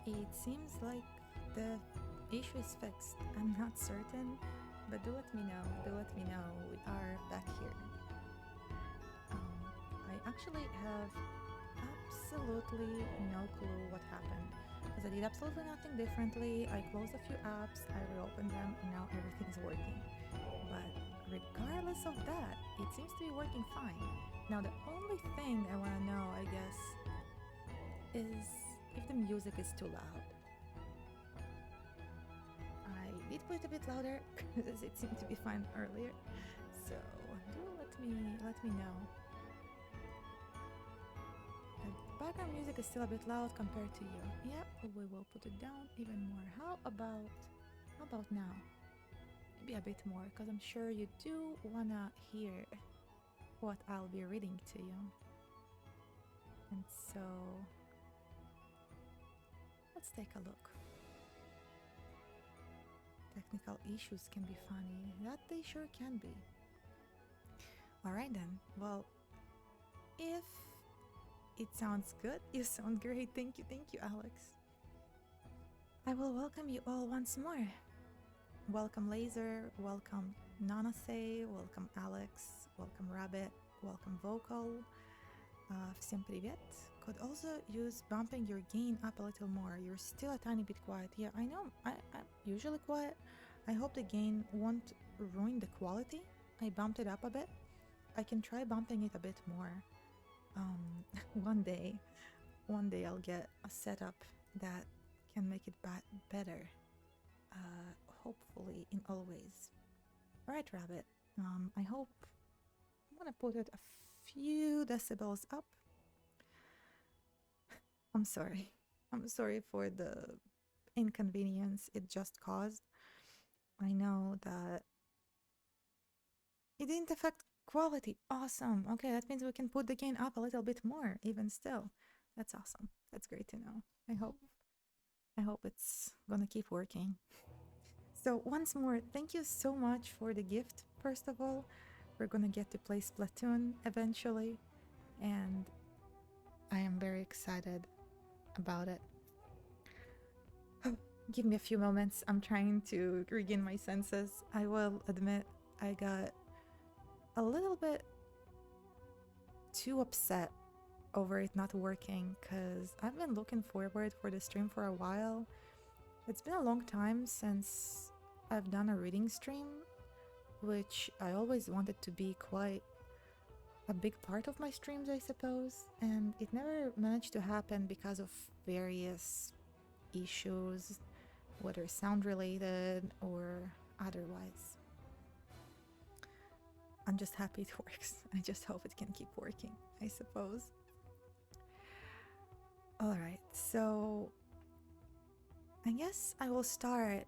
It seems like the issue is fixed. I'm not certain, but do let me know. Do let me know. We are back here. I actually have absolutely no clue what happened because I did absolutely nothing differently. I closed a few apps, I reopened them, and now everything is working. But regardless of that, it seems to be working fine. Now, the only thing I want to know, I guess, is if the music is too loud. I did put it a bit louder because it seemed to be fine earlier. So do let me know. The background music is still a bit loud compared to you. Yep, we will put it down even more. How about now? Maybe a bit more, because I'm sure you do wanna hear what I'll be reading to you. And so let's take a look. Technical issues can be funny. That they sure can be. Alright then. Well, if it sounds good, you sound great. Thank you, Alex. I will welcome you all once more. Welcome Laser, welcome Nanase, welcome Alex, welcome Rabbit, welcome Vocal. Всем привет. Could also use bumping your gain up a little more. You're still a tiny bit quiet. Yeah, I know. I'm usually quiet. I hope the gain won't ruin the quality. I bumped it up a bit. I can try bumping it a bit more. One day I'll get a setup that can make it better. Hopefully in all ways. Alright, Rabbit. I hope I'm gonna put it a few decibels up. I'm sorry. I'm sorry for the inconvenience it just caused. I know that it didn't affect quality. Awesome. Okay, that means we can put the gain up a little bit more, even still. That's awesome. That's great to know. I hope it's gonna keep working. So once more, thank you so much for the gift, first of all. We're gonna get to play Splatoon eventually, and I am very excited about it. Give me a few moments. I'm trying to regain my senses. I will admit I got a little bit too upset over it not working because I've been looking forward for the stream for a while. It's been a long time since I've done a reading stream, which I always wanted to be quite a big part of my streams, I suppose, and it never managed to happen because of various issues, whether sound related or otherwise. I'm just happy it works. I just hope it can keep working, I suppose. Alright, so I guess I will start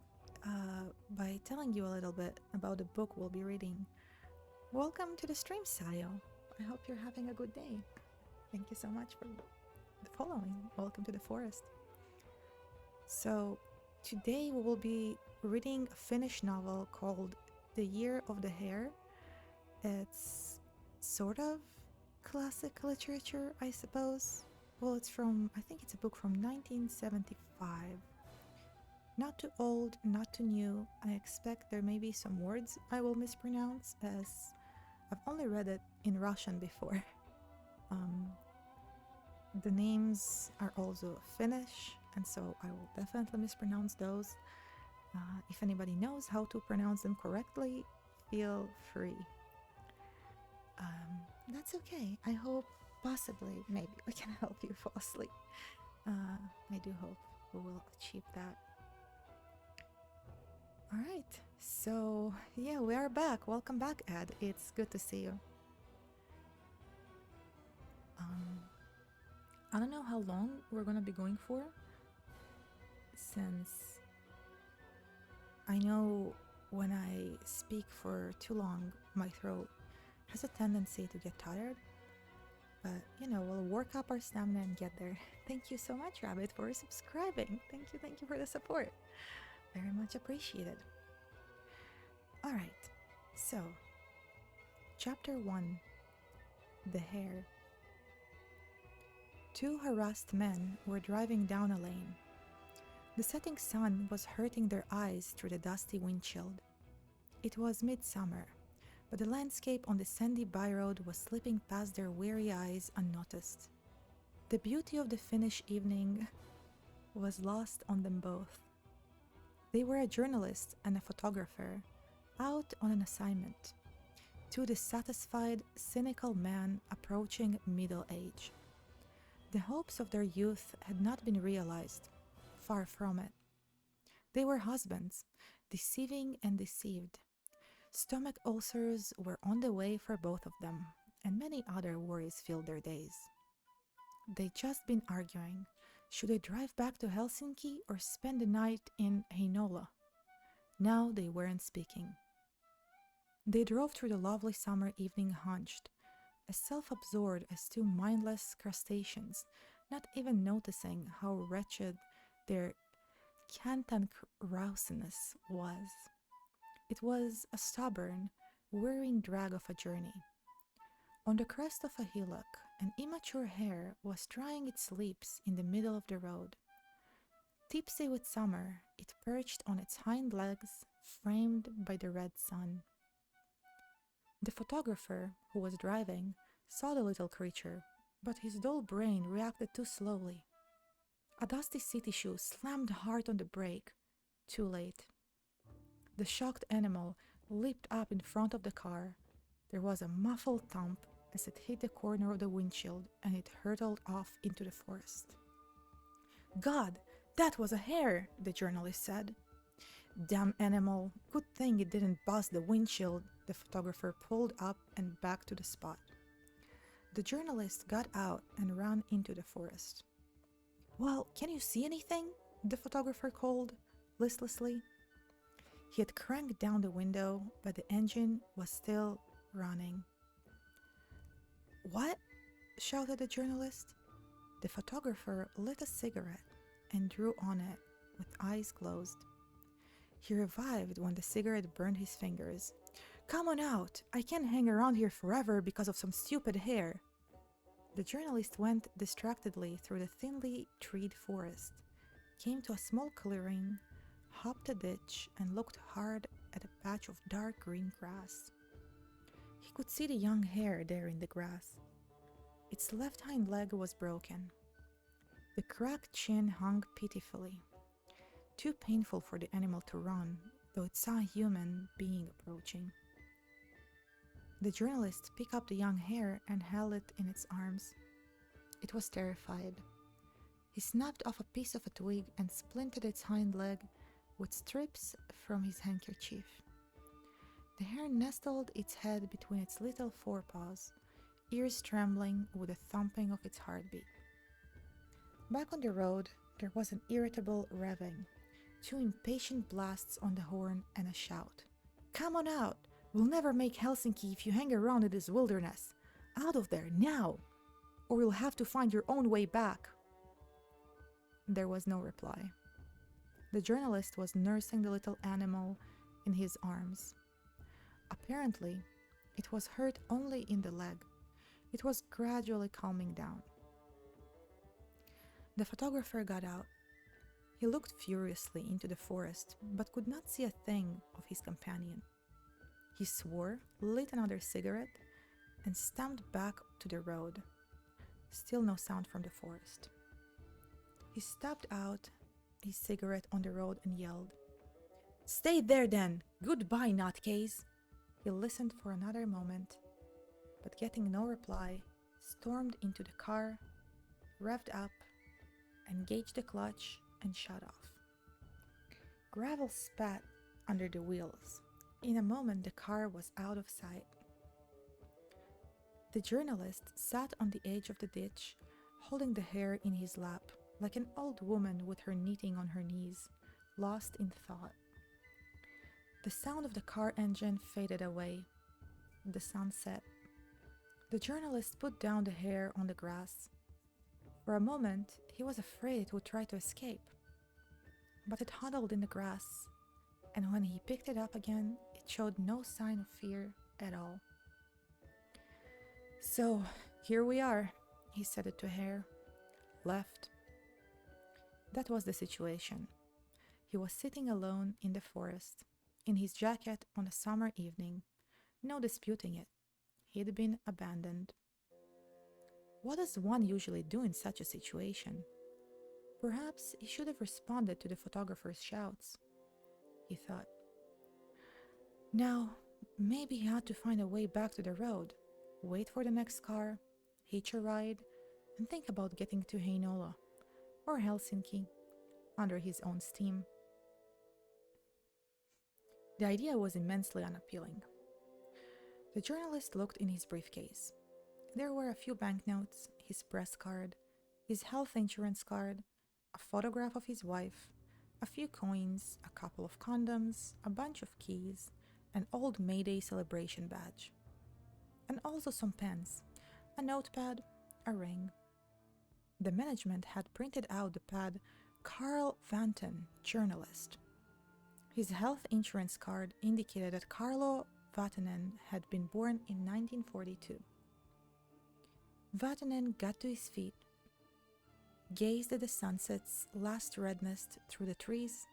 by telling you a little bit about the book we'll be reading. Welcome to the stream, Sayo. I hope you're having a good day. Thank you so much for following. Welcome to the forest. So today we will be reading a Finnish novel called The Year of the Hare. It's sort of classic literature, I suppose. Well, I think it's a book from 1975. Not too old, not too new. I expect there may be some words I will mispronounce, as I've only read it in Russian before. The names are also Finnish, and so I will definitely mispronounce those. If anybody knows how to pronounce them correctly, feel free. That's okay. I hope possibly, maybe we can help you fall asleep. I do hope we will achieve that. Alright, so yeah, we are back. Welcome back, Ed. It's good to see you. I don't know how long we're gonna be going for, since I know when I speak for too long, my throat has a tendency to get tired. But, you know, we'll work up our stamina and get there. Thank you so much, Rabbit, for subscribing. Thank you for the support. Very much appreciated. Alright, so, Chapter 1, The Hare. Two harassed men were driving down a lane. The setting sun was hurting their eyes through the dusty windshield. It was midsummer, but the landscape on the sandy byroad was slipping past their weary eyes unnoticed. The beauty of the Finnish evening was lost on them both. They were a journalist and a photographer, out on an assignment. Two dissatisfied, cynical men approaching middle age. The hopes of their youth had not been realized. Far from it. They were husbands, deceiving and deceived. Stomach ulcers were on the way for both of them, and many other worries filled their days. They'd just been arguing. Should they drive back to Helsinki or spend the night in Heinola? Now they weren't speaking. They drove through the lovely summer evening hunched, as self-absorbed as two mindless crustaceans, not even noticing how wretched their cantankerousness was. It was a stubborn, wearying drag of a journey. On the crest of a hillock, an immature hare was drying its lips in the middle of the road. Tipsy with summer, it perched on its hind legs, framed by the red sun. The photographer, who was driving, saw the little creature, but his dull brain reacted too slowly. A dusty city shoe slammed hard on the brake. Too late. The shocked animal leaped up in front of the car. There was a muffled thump as it hit the corner of the windshield and it hurtled off into the forest. "God, that was a hare," the journalist said. "Damn animal, good thing it didn't bust the windshield." The photographer pulled up and back to the spot. The journalist got out and ran into the forest. "Well, can you see anything?" the photographer called, listlessly. He had cranked down the window, but the engine was still running. "What?" shouted the journalist. The photographer lit a cigarette and drew on it with eyes closed. He revived when the cigarette burned his fingers. "Come on out! I can't hang around here forever because of some stupid hare." The journalist went distractedly through the thinly treed forest, came to a small clearing, hopped a ditch, and looked hard at a patch of dark green grass. He could see the young hare there in the grass. Its left hind leg was broken. The cracked chin hung pitifully. Too painful for the animal to run, though it saw a human being approaching. The journalist picked up the young hare and held it in its arms. It was terrified. He snapped off a piece of a twig and splintered its hind leg with strips from his handkerchief. The hare nestled its head between its little forepaws, ears trembling with the thumping of its heartbeat. Back on the road, there was an irritable revving, two impatient blasts on the horn, and a shout. "Come on out! We'll never make Helsinki if you hang around in this wilderness. Out of there, now! Or you'll have to find your own way back." There was no reply. The journalist was nursing the little animal in his arms. Apparently, it was hurt only in the leg. It was gradually calming down. The photographer got out. He looked furiously into the forest, but could not see a thing of his companion. He swore, lit another cigarette, and stamped back to the road. Still no sound from the forest. He stepped out his cigarette on the road and yelled, "Stay there then! Goodbye, nutcase!" He listened for another moment, but getting no reply, stormed into the car, revved up, engaged the clutch, and shut off. Gravel spat under the wheels. In a moment, the car was out of sight. The journalist sat on the edge of the ditch, holding the hare in his lap, like an old woman with her knitting on her knees, lost in thought. The sound of the car engine faded away. The sun set. The journalist put down the hare on the grass. For a moment, he was afraid it would try to escape. But it huddled in the grass, and when he picked it up again, it showed no sign of fear at all. "So, here we are," he said it to Hare. "Left." That was the situation. He was sitting alone in the forest, in his jacket on a summer evening. No disputing it. He'd been abandoned. What does one usually do in such a situation? Perhaps he should have responded to the photographer's shouts, he thought. Now, maybe he had to find a way back to the road, wait for the next car, hitch a ride, and think about getting to Heinola or Helsinki under his own steam. The idea was immensely unappealing. The journalist looked in his briefcase. There were a few banknotes, his press card, his health insurance card, a photograph of his wife, a few coins, a couple of condoms, a bunch of keys, an old May Day celebration badge, and also some pens, a notepad, a ring. The management had printed out the pad Carl Vanten, journalist. His health insurance card indicated that Carlo Vatanen had been born in 1942. Vatanen got to his feet, gazed at the sunset's last red mist through the trees,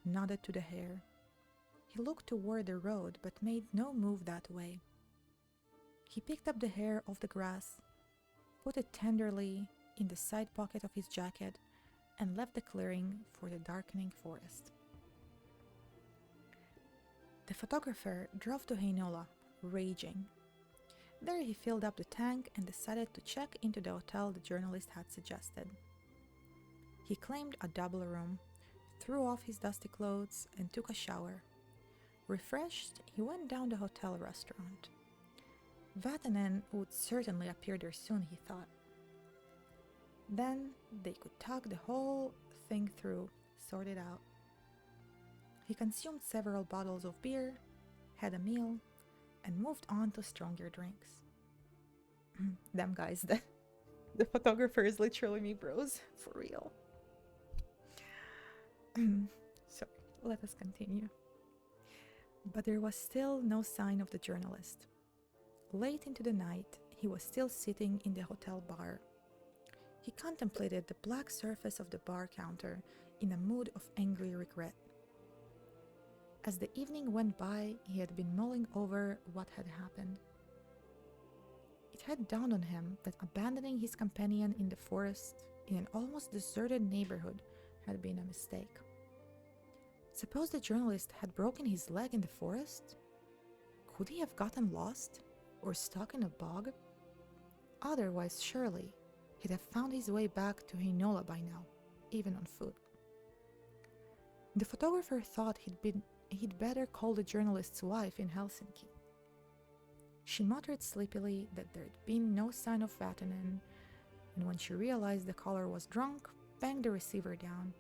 nodded to the Hare. He looked toward the road but made no move that way. He picked up the Hare off the grass, put it tenderly in the side pocket of his jacket, and left the clearing for the darkening forest. The photographer drove to Heinola, raging. There he filled up the tank and decided to check into the hotel the journalist had suggested. He claimed a double room, threw off his dusty clothes, and took a shower. Refreshed, he went down the hotel restaurant. Vatanen would certainly appear there soon, he thought. Then they could talk the whole thing through, sort it out. He consumed several bottles of beer, had a meal, and moved on to stronger drinks. Damn guys, the photographer is literally me, bros, for real. Sorry, let us continue. But there was still no sign of the journalist. Late into the night, he was still sitting in the hotel bar. He contemplated the black surface of the bar counter in a mood of angry regret. As the evening went by, he had been mulling over what had happened. It had dawned on him that abandoning his companion in the forest in an almost deserted neighborhood had been a mistake. Suppose the journalist had broken his leg in the forest? Could he have gotten lost or stuck in a bog? Otherwise, surely, he'd have found his way back to Heinola by now, even on foot. The photographer thought he'd better call the journalist's wife in Helsinki. She muttered sleepily that there'd been no sign of Vatanen, and when she realized the caller was drunk, banged the receiver down.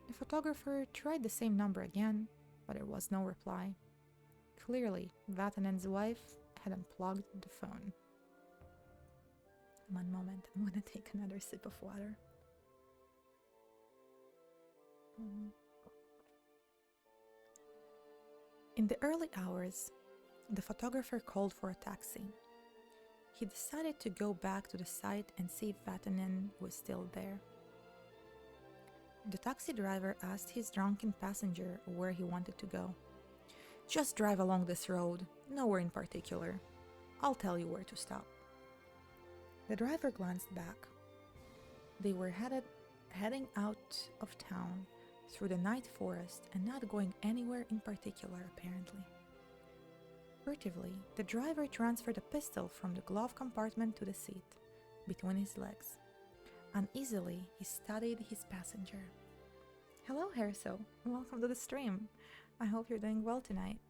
The photographer tried the same number again, but there was no reply. Clearly, Vatanen's wife had unplugged the phone. One moment, I'm gonna take another sip of water. In the early hours, the photographer called for a taxi. He decided to go back to the site and see if Vatanen was still there. The taxi driver asked his drunken passenger where he wanted to go. "Just drive along this road, nowhere in particular. I'll tell you where to stop." The driver glanced back. They were heading out of town through the night forest and not going anywhere in particular, apparently. Furtively, the driver transferred a pistol from the glove compartment to the seat, between his legs. Uneasily, he studied his passenger. "Hello, Hare, welcome to the stream. I hope you're doing well tonight.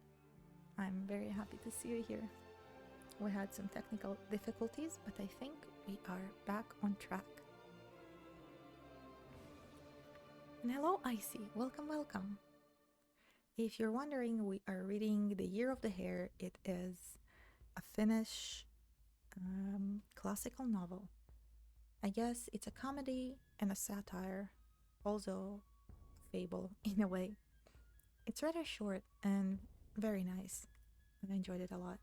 I'm very happy to see you here. We had some technical difficulties, but I think we are back on track." And hello, Icy. Welcome. If you're wondering, we are reading The Year of the Hare. It is a Finnish classical novel. I guess it's a comedy and a satire, also a fable in a way. It's rather short and very nice. I enjoyed it a lot.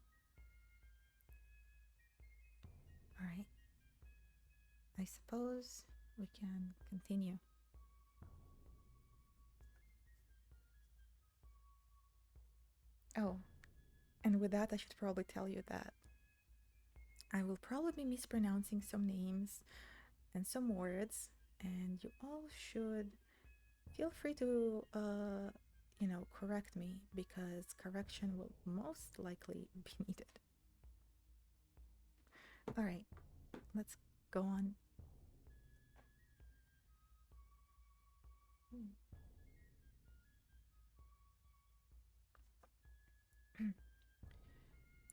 Alright. I suppose we can continue. Oh, and with that, I should probably tell you that I will probably be mispronouncing some names and some words, and you all should feel free to, correct me because correction will most likely be needed. All right, let's go on.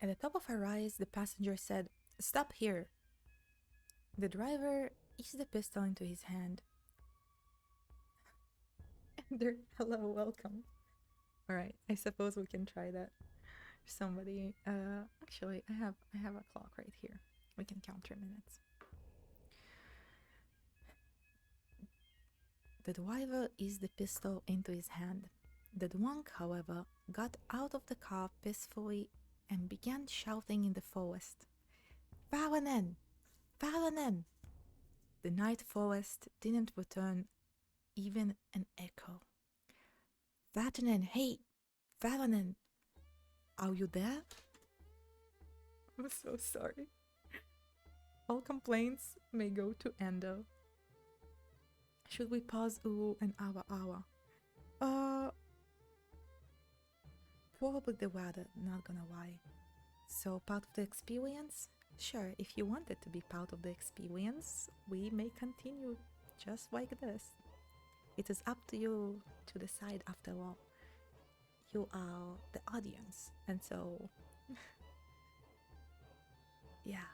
At the top of her rise, the passenger said, "Stop here." The driver eased the pistol into his hand. Ender, hello, welcome. All right, I suppose we can try that. Somebody, actually, I have a clock right here. We can count 3 minutes. The driver eased the pistol into his hand. The drunk, however, got out of the car peacefully and began shouting in the forest. "Varanen! Varanen!" The night forest didn't return even an echo. "Varanen, hey! Varanen! Are you there?" I'm so sorry. All complaints may go to Endo. Should we pause an hour? Uh, Probably the weather, not gonna lie. So, part of the experience? Sure, if you want it to be part of the experience, we may continue just like this. It is up to you to decide after all. You are the audience, and so, yeah.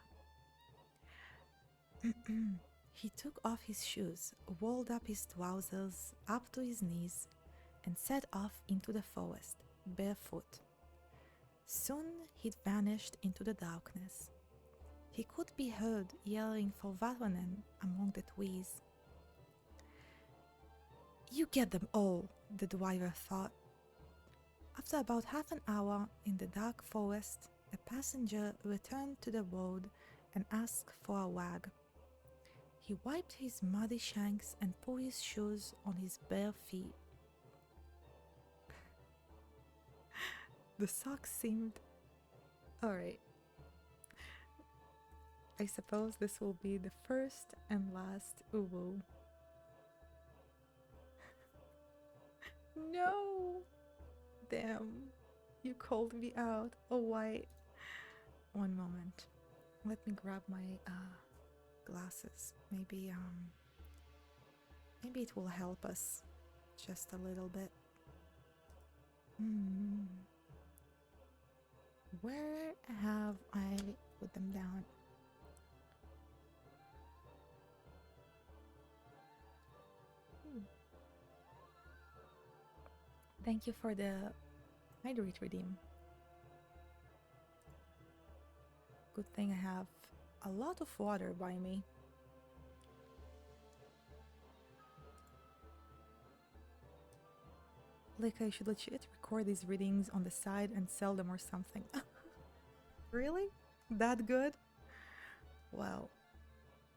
He took off his shoes, rolled up his trousers up to his knees, and set off into the forest, barefoot. Soon he'd vanished into the darkness. He could be heard yelling for Varanen among the trees. "You get them all," the driver thought. After about half an hour in the dark forest, the passenger returned to the road and asked for a wag. He wiped his muddy shanks and put his shoes on his bare feet. The socks seemed... Alright. I suppose this will be the first and last uwu. No! Damn. You called me out. Oh, why? One moment. Let me grab my glasses. Maybe it will help us just a little bit. Where have I put them down? Thank you for the hydrate redeem. Good thing I have a lot of water by me. Like, I should legit record these readings on the side and sell them or something. Really? That good? Well,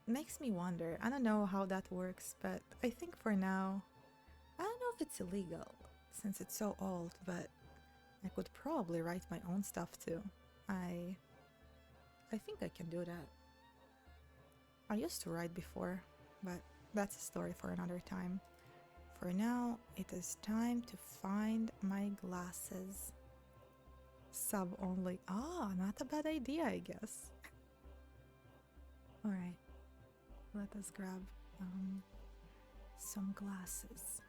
makes me wonder. I don't know how that works, but I think for now, I don't know if it's illegal since it's so old, but I could probably write my own stuff too. I think I can do that. I used to write before, but that's a story for another time. For now, it is time to find my glasses. Sub only. Ah, not a bad idea, I guess. Alright, let us grab some glasses.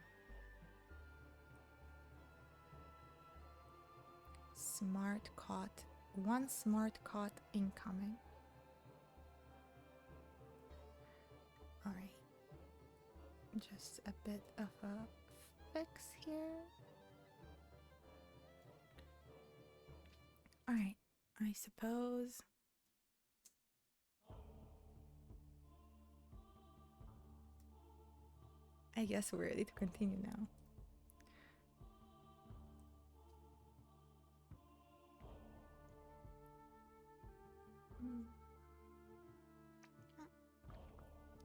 Smart cot. One smart cot incoming. Alright. Just a bit of a fix here. Alright, I suppose. I guess we're ready to continue now.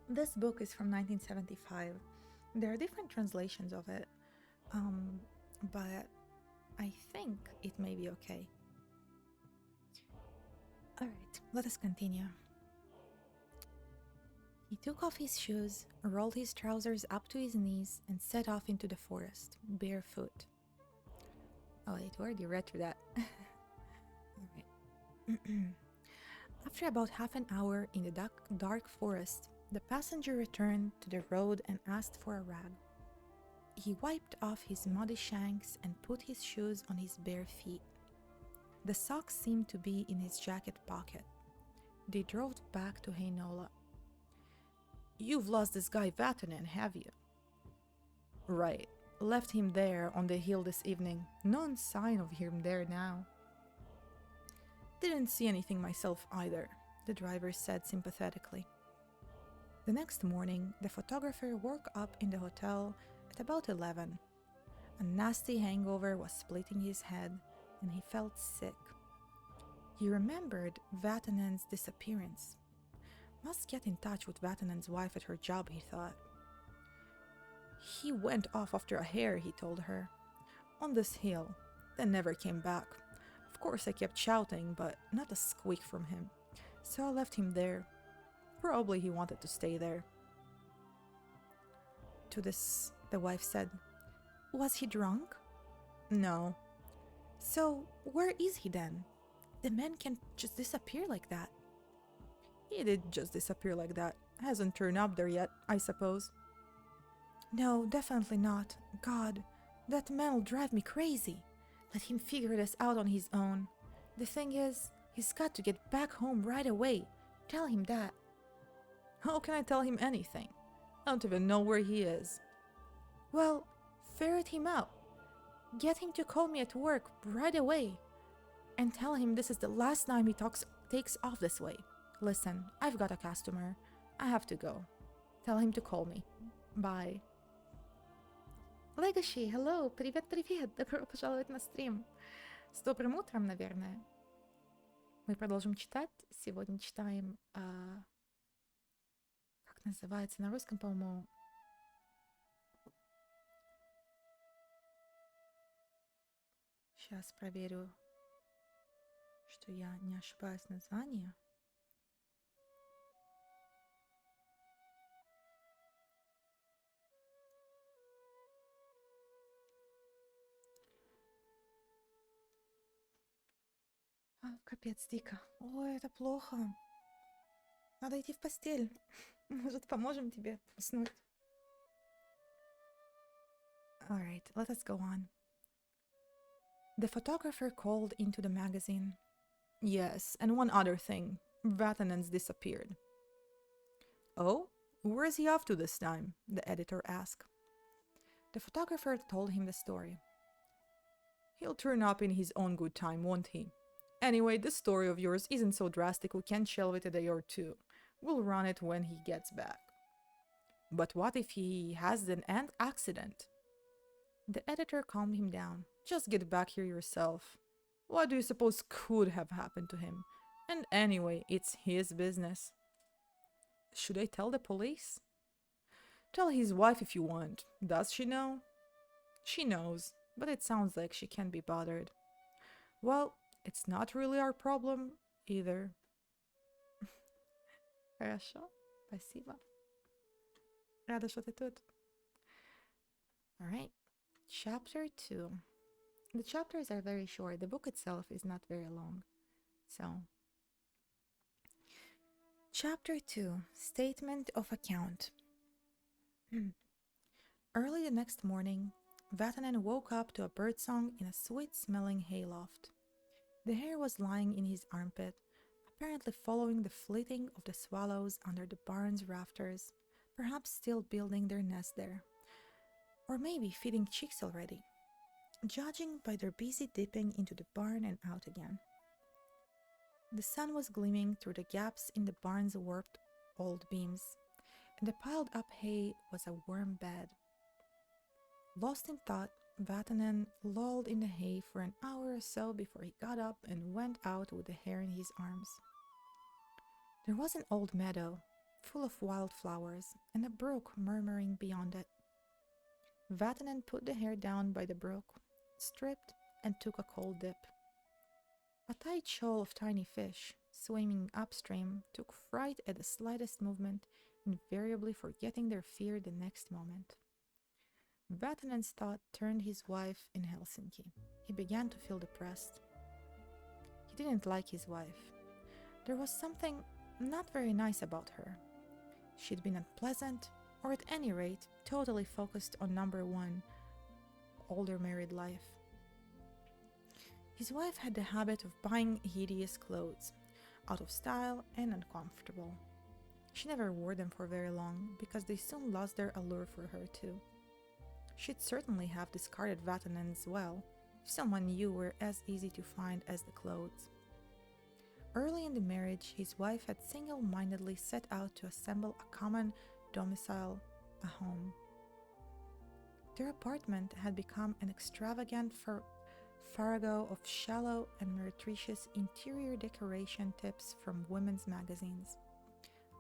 This book is from 1975. There are different translations of it, but I think it may be okay. Alright, let us continue. He took off his shoes, rolled his trousers up to his knees, and set off into the forest, barefoot. Oh wait, we already read through that. Alright. After about half an hour in the dark forest, the passenger returned to the road and asked for a rag. He wiped off his muddy shanks and put his shoes on his bare feet. The socks seemed to be in his jacket pocket. They drove back to Heinola. "You've lost this guy Vatanen, have you?" "Right. Left him there on the hill this evening. No sign of him there now." "Didn't see anything myself either," the driver said sympathetically. The next morning, the photographer woke up in the hotel at about 11. A nasty hangover was splitting his head, and he felt sick. He remembered Vatanen's disappearance. Must get in touch with Vatanen's wife at her job, he thought. "He went off after a hare," he told her, "on this hill, then never came back. Of course I kept shouting, but not a squeak from him, so I left him there. Probably he wanted to stay there." To this, the wife said, "Was he drunk?" "No." "So where is he then? The man can't just disappear like that." "He did just disappear like that. Hasn't turned up there yet, I suppose." "No, definitely not. God, that man'll drive me crazy. Let him figure this out on his own. The thing is, he's got to get back home right away. Tell him that." "How can I tell him anything? I don't even know where he is." "Well, ferret him out. Get him to call me at work right away. And tell him this is the last time he takes off this way. Listen, I've got a customer. I have to go. Tell him to call me. Bye." Legacy, hello, привет-привет, добро пожаловать на стрим. С добрым утром, наверное. Мы продолжим читать. Сегодня читаем, как называется на русском, по-моему. Сейчас проверю, что я не ошибаюсь в названии. Капец, дико. Ой, это плохо. Надо идти в постель. Может, поможем тебе уснуть? Alright, let us go on. The photographer called into the magazine. "Yes, and one other thing. Vatanen's disappeared." "Oh? Where's he off to this time?" the editor asked. The photographer told him the story. "He'll turn up in his own good time, won't he? Anyway, this story of yours isn't so drastic we can't shelve it a day or two. We'll run it when he gets back." "But what if he has an accident?" The editor calmed him down. "Just get back here yourself. What do you suppose could have happened to him? And anyway, it's his business." "Should I tell the police?" "Tell his wife if you want. Does she know?" "She knows, but it sounds like she can't be bothered." "Well, it's not really our problem either." Хорошо, спасибо. Рада, что ты тут. Alright, chapter 2. The chapters are very short. The book itself is not very long. So, Chapter 2, Statement of Account. Early the next morning, Vatanen woke up to a birdsong in a sweet-smelling hayloft. The hare was lying in his armpit, apparently following the flitting of the swallows under the barn's rafters, perhaps still building their nest there, or maybe feeding chicks already, judging by their busy dipping into the barn and out again. The sun was gleaming through the gaps in the barn's warped old beams, and the piled-up hay was a warm bed. Lost in thought, Vatanen lolled in the hay for an hour or so before he got up and went out with the hare in his arms. There was an old meadow, full of wildflowers, and a brook murmuring beyond it. Vatanen put the hare down by the brook, stripped, and took a cold dip. A tight shoal of tiny fish, swimming upstream, took fright at the slightest movement, invariably forgetting their fear the next moment. Vatanen's thought turned his wife in Helsinki. He began to feel depressed. He didn't like his wife. There was something not very nice about her. She'd been unpleasant, or at any rate, totally focused on number one, older married life. His wife had the habit of buying hideous clothes, out of style and uncomfortable. She never wore them for very long because they soon lost their allure for her too. She'd certainly have discarded Vatanen's well if someone new were as easy to find as the clothes. Early in the marriage, his wife had single-mindedly set out to assemble a common domicile, a home. Their apartment had become an extravagant farrago of shallow and meretricious interior decoration tips from women's magazines.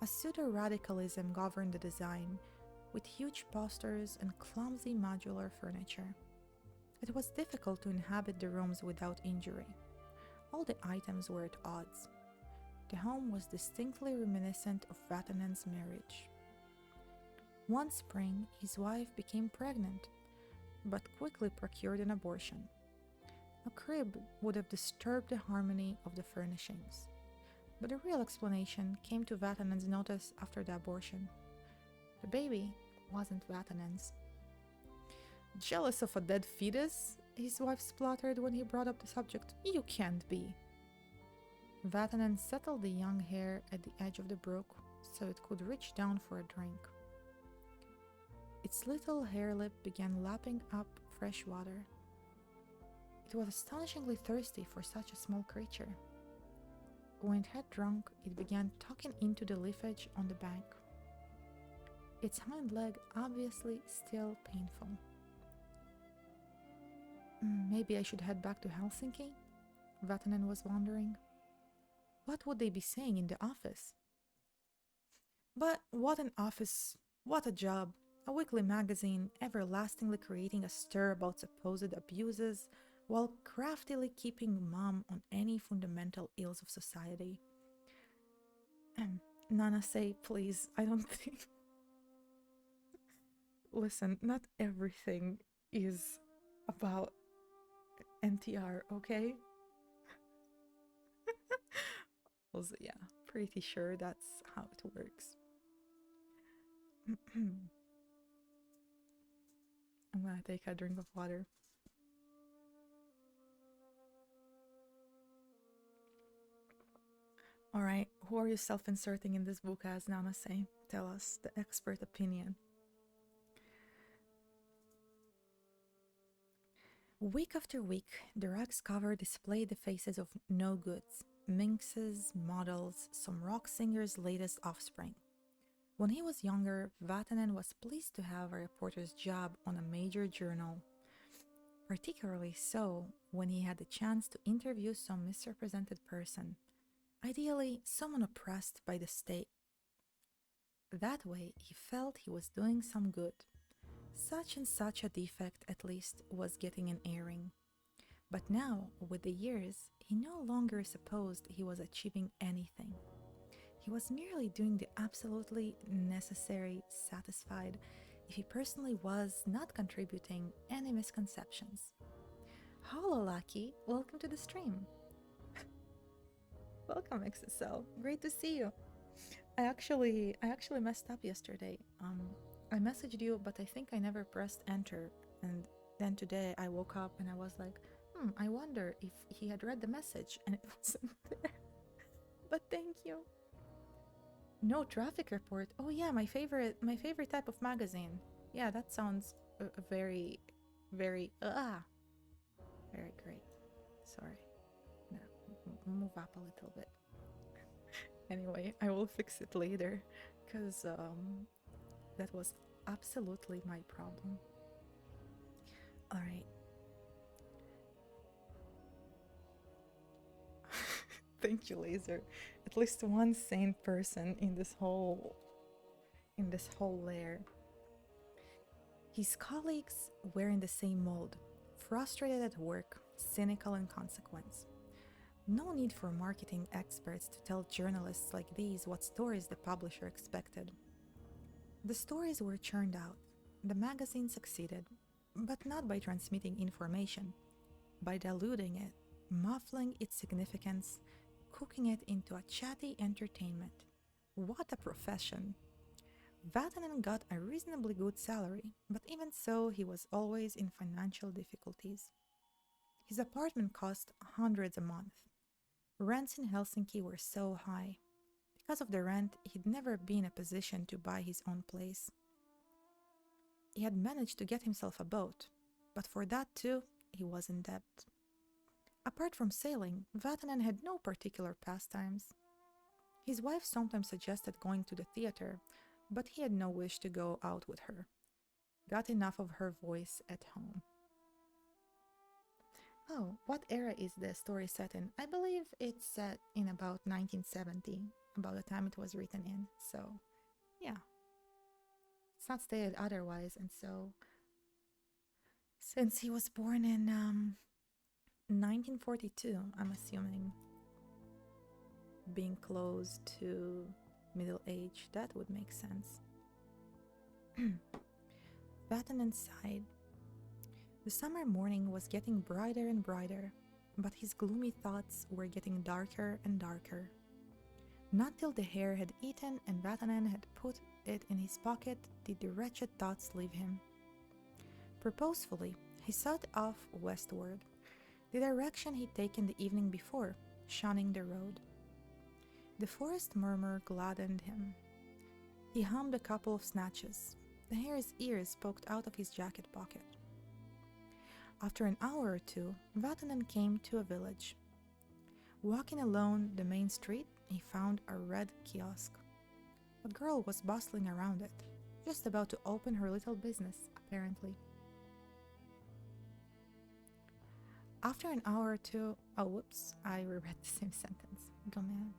A pseudo-radicalism governed the design, with huge posters and clumsy modular furniture. It was difficult to inhabit the rooms without injury. All the items were at odds. The home was distinctly reminiscent of Vatanen's marriage. One spring, his wife became pregnant, but quickly procured an abortion. A crib would have disturbed the harmony of the furnishings. But the real explanation came to Vatanen's notice after the abortion. The baby wasn't Vatanen's. Jealous of a dead fetus? His wife spluttered when he brought up the subject. You can't be. Vatanen settled the young Hare at the edge of the brook so it could reach down for a drink. Its little hare lip began lapping up fresh water. It was astonishingly thirsty for such a small creature. When it had drunk, it began tucking into the leafage on the bank. Its hind leg obviously still painful. Maybe I should head back to Helsinki? Vatanen was wondering. What would they be saying in the office? But what an office, what a job! A weekly magazine everlastingly creating a stir about supposed abuses while craftily keeping mum on any fundamental ills of society. Nana, say, please, I don't think... Listen, not everything is about NTR, okay? Also, yeah, pretty sure that's how it works. I'm gonna take a drink of water. Alright, who are you self-inserting in this book as, Nana say? Tell us the expert opinion. Week after week, the rags cover displayed the faces of no-goods, minxes, models, some rock singers' latest offspring. When he was younger, Vatanen was pleased to have a reporter's job on a major journal, particularly so when he had the chance to interview some misrepresented person, ideally someone oppressed by the state. That way, he felt he was doing some good. Such and such a defect, at least, was getting an airing. But now, with the years, he no longer supposed he was achieving anything. He was merely doing the absolutely necessary, satisfied, if he personally was not contributing any misconceptions. Hello, Lucky. Welcome to the stream. Welcome, XSL. Great to see you. I actually messed up yesterday. I messaged you, but I think I never pressed enter. And then today I woke up and I was like, I wonder if he had read the message, and it wasn't there. But thank you. No traffic report. Oh yeah, my favorite type of magazine. Yeah, that sounds very, very very great. Sorry. No, move up a little bit. Anyway, I will fix it later, because that was absolutely my problem. All right. Thank you, Laser. At least one sane person in this whole lair. His colleagues were in the same mold, frustrated at work, cynical in consequence. No need for marketing experts to tell journalists like these what stories the publisher expected. The stories were churned out. The magazine succeeded, but not by transmitting information, by diluting it, muffling its significance, cooking it into a chatty entertainment. What a profession! Vatanen got a reasonably good salary, but even so, he was always in financial difficulties. His apartment cost hundreds a month. Rents in Helsinki were so high. Because of the rent, he'd never been in a position to buy his own place. He had managed to get himself a boat, but for that too, he was in debt. Apart from sailing, Vatanen had no particular pastimes. His wife sometimes suggested going to the theater, but he had no wish to go out with her. Got enough of her voice at home. Oh, what era is the story set in? I believe it's set in about 1970, about the time it was written in. So, yeah. It's not stated otherwise, and so since he was born in 1942, I'm assuming being close to middle age, that would make sense. Vatanen sighed. The summer morning was getting brighter and brighter, but his gloomy thoughts were getting darker and darker. Not till the hare had eaten and Vatanen had put it in his pocket did the wretched thoughts leave him. Purposefully, he set off westward, the direction he'd taken the evening before, shunning the road. The forest murmur gladdened him. He hummed a couple of snatches. The hare's ears poked out of his jacket pocket. After an hour or two, Vatanen came to a village. Walking alone the main street, he found a red kiosk. A girl was bustling around it, just about to open her little business, apparently. After an hour or two, I reread the same sentence. Go man.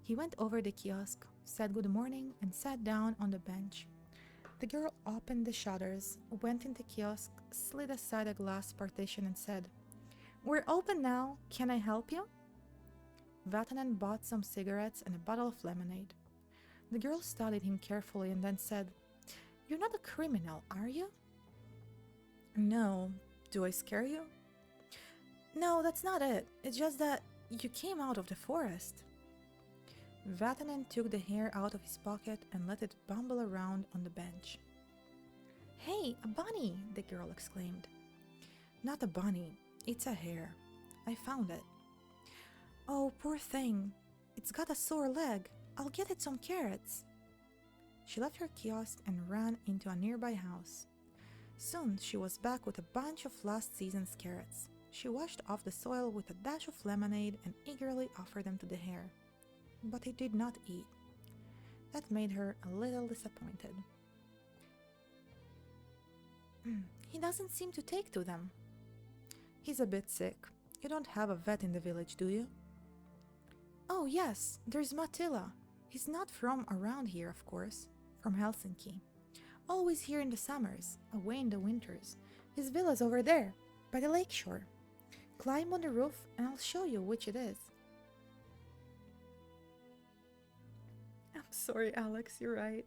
He went over the kiosk, said good morning, and sat down on the bench. The girl opened the shutters, went in the kiosk, slid aside a glass partition and said, "We're open now. Can I help you?" Vatanen bought some cigarettes and a bottle of lemonade. The girl studied him carefully and then said, "You're not a criminal, are you?" "No. Do I scare you?" "No, that's not it. It's just that you came out of the forest." Vatanen took the hare out of his pocket and let it bumble around on the bench. "Hey, a bunny!" the girl exclaimed. "Not a bunny. It's a hare. I found it." "Oh, poor thing. It's got a sore leg. I'll get it some carrots." She left her kiosk and ran into a nearby house. Soon she was back with a bunch of last season's carrots. She washed off the soil with a dash of lemonade and eagerly offered them to the hare. But he did not eat. That made her a little disappointed. "He doesn't seem to take to them." "He's a bit sick. You don't have a vet in the village, do you?" "Oh yes, there's Mattila. He's not from around here, of course. From Helsinki. Always here in the summers, away in the winters. His villa's over there, by the lake shore. Climb on the roof and I'll show you which it is." "I'm sorry, Alex, you're right."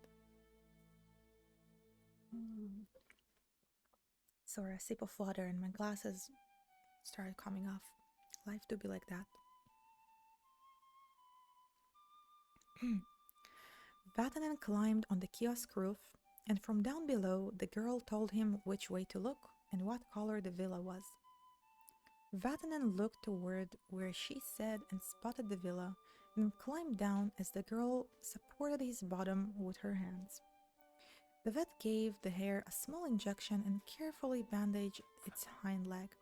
Sorry, a sip of water and my glasses started coming off. Life do be like that. Vatanen climbed on the kiosk roof, and from down below the girl told him which way to look and what color the villa was. Vatanen looked toward where she said and spotted the villa, and climbed down as the girl supported his bottom with her hands. The vet gave the hare a small injection and carefully bandaged its hind leg.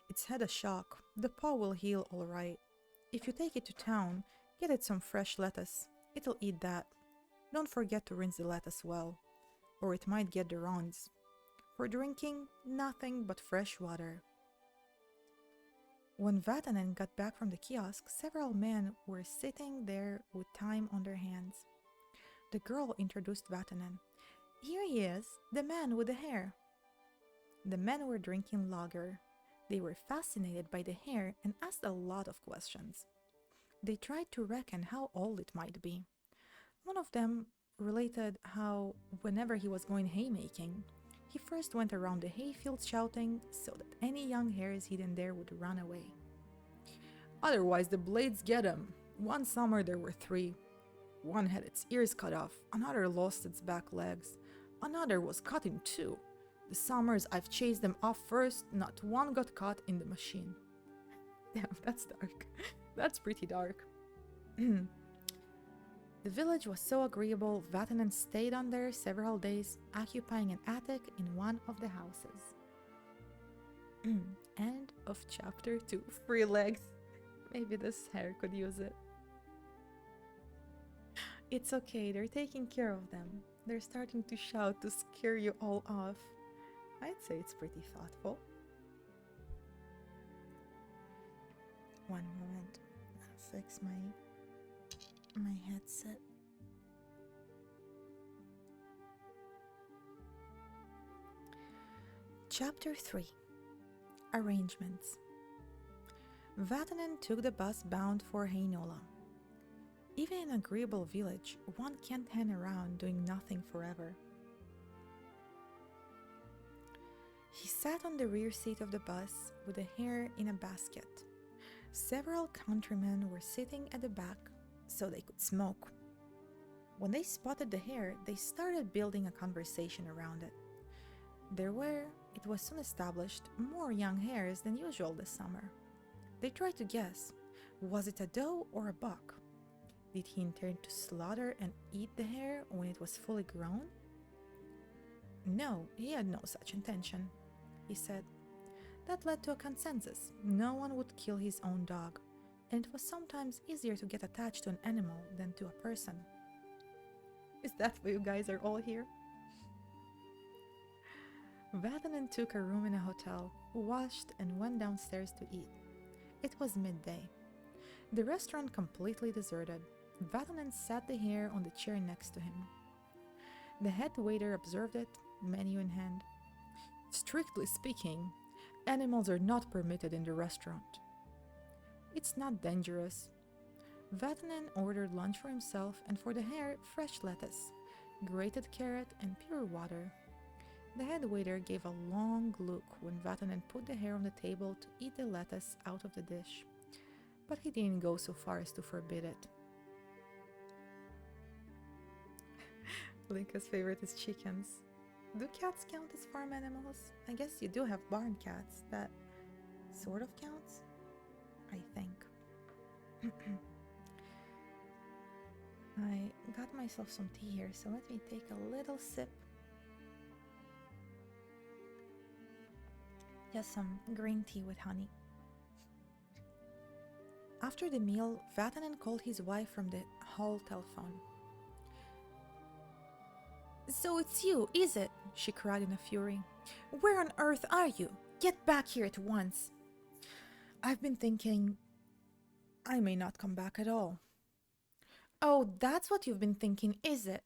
"It's had a shock. The paw will heal all right. If you take it to town, get it some fresh lettuce. It'll eat that. Don't forget to rinse the lettuce well, or it might get the runs. For drinking, nothing but fresh water." When Vatanen got back from the kiosk, several men were sitting there with time on their hands. The girl introduced Vatanen. "Here he is, the man with the hair." The men were drinking lager. They were fascinated by the hare and asked a lot of questions. They tried to reckon how old it might be. One of them related how, whenever he was going haymaking, he first went around the hayfield shouting so that any young hares hidden there would run away. Otherwise, the blades get him. One summer there were three. One had its ears cut off, another lost its back legs, another was cut in two. The summers I've chased them off first, not one got caught in the machine. Damn, that's dark. That's pretty dark. The village was so agreeable, Vatanen stayed on there several days, occupying an attic in one of the houses. End of chapter 2. Free legs. Maybe this hare could use it. It's okay, they're taking care of them. They're starting to shout to scare you all off. I'd say it's pretty thoughtful. One moment. I'll fix my headset. Chapter 3. Arrangements. Vatanen took the bus bound for Heinola. Even in an agreeable village, one can't hang around doing nothing forever. He sat on the rear seat of the bus with a hare in a basket. Several countrymen were sitting at the back so they could smoke. When they spotted the hare, they started building a conversation around it. There were, it was soon established, more young hares than usual this summer. They tried to guess, was it a doe or a buck? Did he intend to slaughter and eat the hare when it was fully grown? No, he had no such intention, he said. That led to a consensus. No one would kill his own dog, and it was sometimes easier to get attached to an animal than to a person. Is that why you guys are all here? Vatanen took a room in a hotel, washed, and went downstairs to eat. It was midday. The restaurant completely deserted. Vatanen sat the hare on the chair next to him. The head waiter observed it, menu in hand. Strictly speaking, animals are not permitted in the restaurant. It's not dangerous. Vatanen ordered lunch for himself and for the hare fresh lettuce, grated carrot, and pure water. The head waiter gave a long look when Vatanen put the hare on the table to eat the lettuce out of the dish, but he didn't go so far as to forbid it. Lyka's favorite is chickens. Do cats count as farm animals? I guess you do have barn cats. That sort of counts, I think. I got myself some tea here, so let me take a little sip. Just some green tea with honey. After the meal, Vatanen called his wife from the hall telephone. So it's you, is it? She cried in a fury. Where on earth are you? Get back here at once. I've been thinking I may not come back at all. Oh, that's what you've been thinking, is it?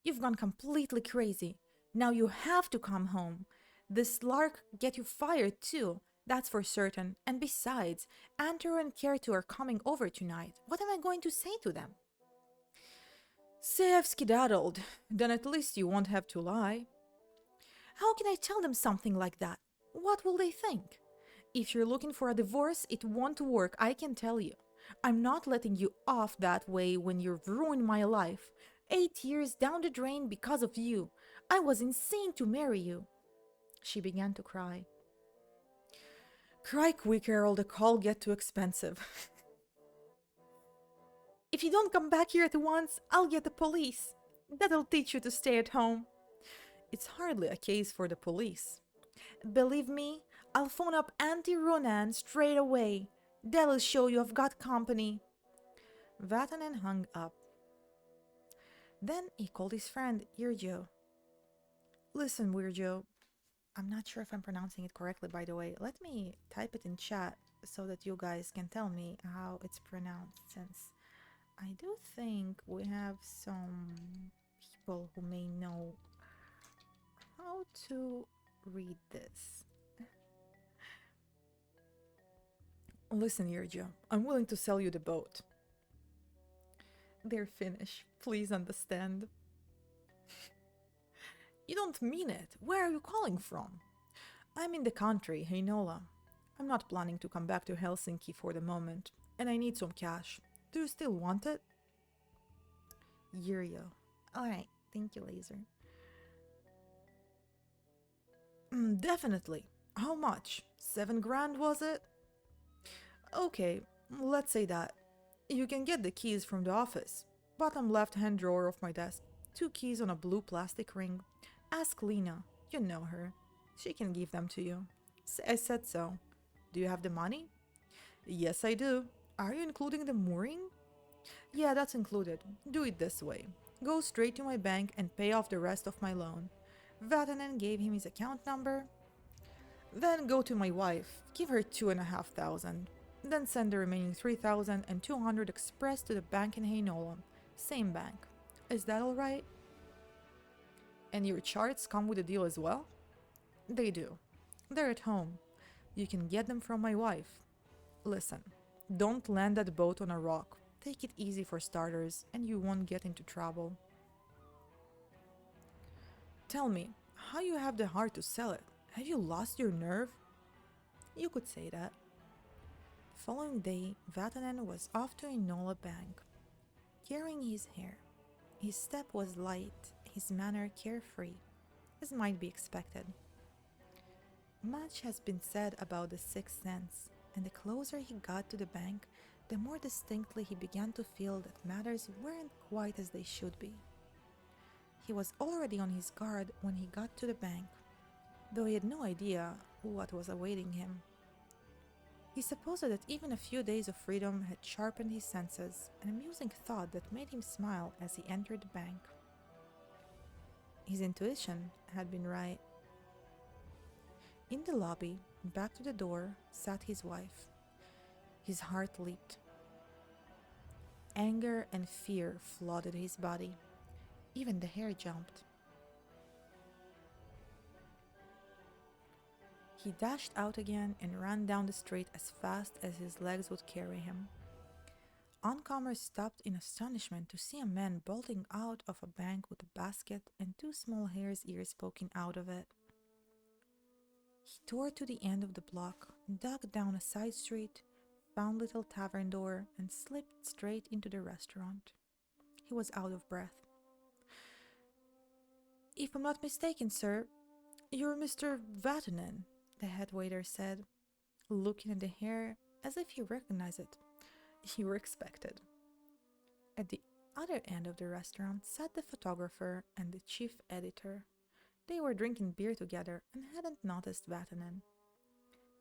You've gone completely crazy. Now you have to come home. This lark get you fired too, that's for certain. And besides, Antero and Kertu are coming over tonight. What am I going to say to them? Say I've skedaddled, then at least you won't have to lie. How can I tell them something like that? What will they think? If you're looking for a divorce, it won't work, I can tell you. I'm not letting you off that way when you've ruined my life. 8 years down the drain because of you. I was insane to marry you. She began to cry. Cry quicker or the call get too expensive. If you don't come back here at once, I'll get the police. That'll teach you to stay at home. It's hardly a case for the police. Believe me, I'll phone up Auntie Ronan straight away. That'll show you I've got company. Vatanen hung up. Then he called his friend Irjo. Listen, Weirjo. I'm not sure if I'm pronouncing it correctly, by the way. Let me type it in chat so that you guys can tell me how it's pronounced, since I do think we have some people who may know how to read this. Listen, Yurjo, I'm willing to sell you the boat. They're Finnish. Please understand. You don't mean it. Where are you calling from? I'm in the country, Heinola. I'm not planning to come back to Helsinki for the moment, and I need some cash. Do you still want it? Yurio. Alright, thank you, Laser. Definitely. How much? 7 grand, was it? Okay, let's say that. You can get the keys from the office. Bottom left hand drawer of my desk. 2 keys on a blue plastic ring. Ask Lena. You know her. She can give them to you. I said so. Do you have the money? Yes, I do. Are you including the mooring? Yeah, that's included. Do it this way. Go straight to my bank and pay off the rest of my loan. Vatanen gave him his account number. Then go to my wife. Give her 2,500. Then send the remaining 3,200 express to the bank in Heinola. Same bank. Is that alright? And your charts come with the deal as well? They do. They're at home. You can get them from my wife. Listen, don't land that boat on a rock. Take it easy for starters, and you won't get into trouble. Tell me, how you have the heart to sell it? Have you lost your nerve? You could say that. The following day, Vatanen was off to Enola Bank, carrying his hair. His step was light, his manner carefree, as might be expected. Much has been said about the sixth sense, and the closer he got to the bank, the more distinctly he began to feel that matters weren't quite as they should be. He was already on his guard when he got to the bank, though he had no idea what was awaiting him. He supposed that even a few days of freedom had sharpened his senses, an amusing thought that made him smile as he entered the bank. His intuition had been right. In the lobby, back to the door, sat his wife. His heart leaped. Anger and fear flooded his body. Even the hair jumped. He dashed out again and ran down the street as fast as his legs would carry him. Oncomers stopped in astonishment to see a man bolting out of a bank with a basket and 2 small hare's ears poking out of it. He tore to the end of the block, dug down a side street, found little tavern door, and slipped straight into the restaurant. He was out of breath. If I'm not mistaken, sir, you're Mr. Vatanen, the head waiter said, looking at the hare as if he recognized it. You were expected. At the other end of the restaurant sat the photographer and the chief editor. They were drinking beer together and hadn't noticed Vatanen.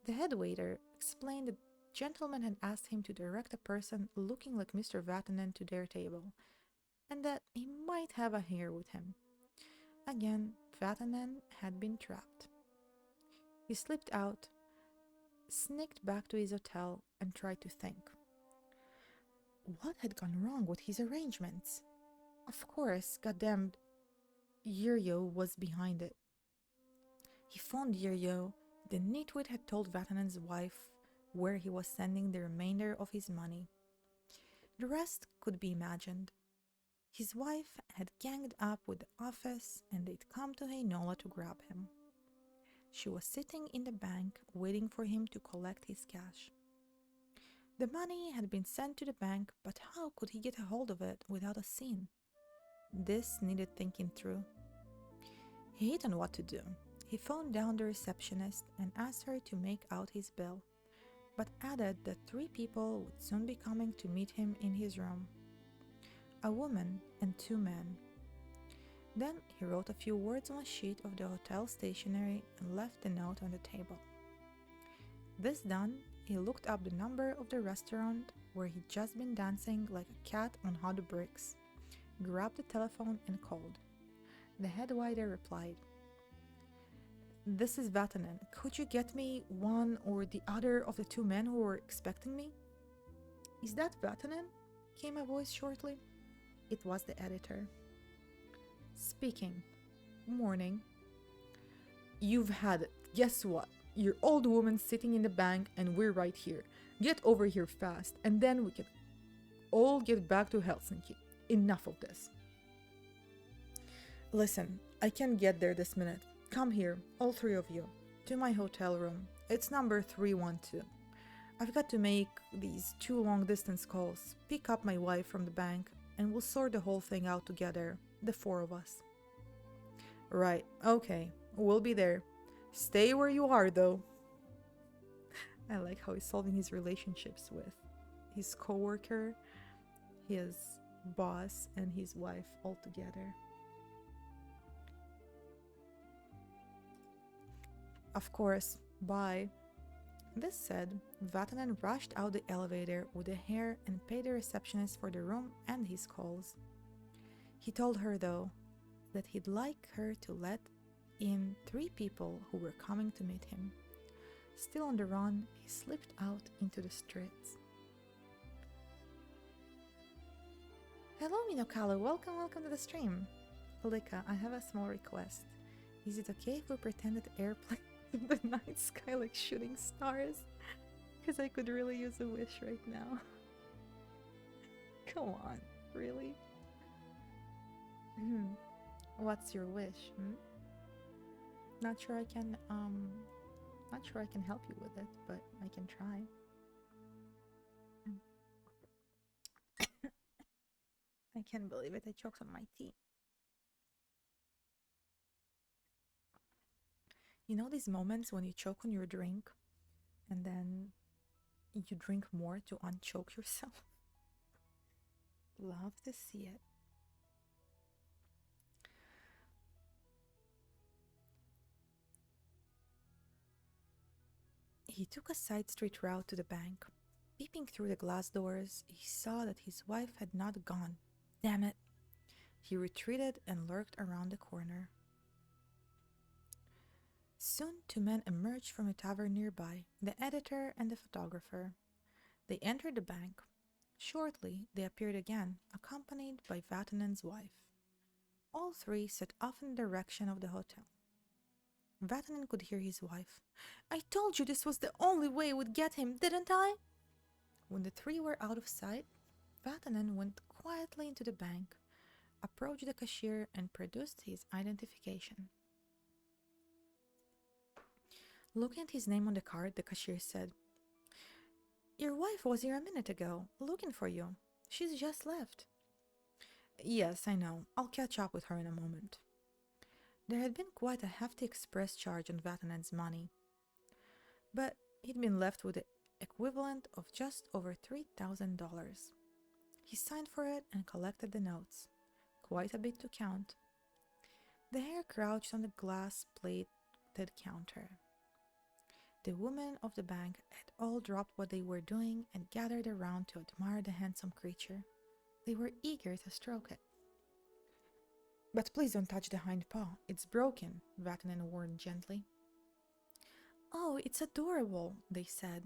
The head waiter explained that gentleman had asked him to direct a person looking like Mr. Vatanen to their table, and that he might have a hare with him. Again, Vatanen had been trapped. He slipped out, sneaked back to his hotel, and tried to think. What had gone wrong with his arrangements? Of course, goddamned Yuryo was behind it. He phoned Yuryo. The nitwit had told Vatanen's wife where he was sending the remainder of his money. The rest could be imagined. His wife had ganged up with the office and they'd come to Heinola to grab him. She was sitting in the bank waiting for him to collect his cash. The money had been sent to the bank, but how could he get a hold of it without a scene? This needed thinking through. He hit on what to do. He phoned down the receptionist and asked her to make out his bill, but added that 3 people would soon be coming to meet him in his room. A woman and 2 men. Then he wrote a few words on a sheet of the hotel stationery and left the note on the table. This done, he looked up the number of the restaurant where he'd just been dancing like a cat on hot bricks, grabbed the telephone and called. The head waiter replied, "This is Vatanen. Could you get me one or the other of the 2 men who were expecting me?" "Is that Vatanen?" came a voice shortly. It was the editor. Speaking. "Morning." "You've had it. Guess what? Your old woman's sitting in the bank and we're right here. Get over here fast, and then we can all get back to Helsinki. Enough of this. Listen, I can't get there this minute. Come here, all three of you, to my hotel room. It's number 312. I've got to make these 2 long-distance calls, pick up my wife from the bank, and we'll sort the whole thing out together, the four of us. Right, okay, we'll be there. Stay where you are, though. I like how he's solving his relationships with his coworker, his boss, and his wife all together. Of course, bye. This said, Vatanen rushed out the elevator with the Hare and paid the receptionist for the room and his calls. He told her, though, that he'd like her to let in 3 people who were coming to meet him. Still on the run, he slipped out into the streets. Hello, Minokalo. Welcome to the stream. Lyka, I have a small request. Is it okay if we pretend that airplanes in the night sky like shooting stars? Because I could really use a wish right now. Come on, really? What's your wish? Not sure I can help you with it, but I can try. I can't believe it, I choked on my tea. You know these moments when you choke on your drink and then you drink more to unchoke yourself? Love to see it. He took a side street route to the bank. Peeping through the glass doors, he saw that his wife had not gone. Damn it! He retreated and lurked around the corner. Soon 2 men emerged from a tavern nearby, the editor and the photographer. They entered the bank. Shortly, they appeared again, accompanied by Vatanen's wife. All 3 set off in the direction of the hotel. Vatanen could hear his wife. I told you this was the only way we'd get him, didn't I? When the 3 were out of sight, Vatanen went quietly into the bank, approached the cashier, and produced his identification. Looking at his name on the card, the cashier said, Your wife was here a minute ago, looking for you. She's just left. Yes, I know. I'll catch up with her in a moment. There had been quite a hefty express charge on Vatanen's money, but he'd been left with the equivalent of just over $3,000. He signed for it and collected the notes, quite a bit to count. The Hare crouched on the glass-plated counter. The women of the bank had all dropped what they were doing and gathered around to admire the handsome creature. They were eager to stroke it. But please don't touch the hind paw. It's broken, Vatanen warned gently. Oh, it's adorable, they said.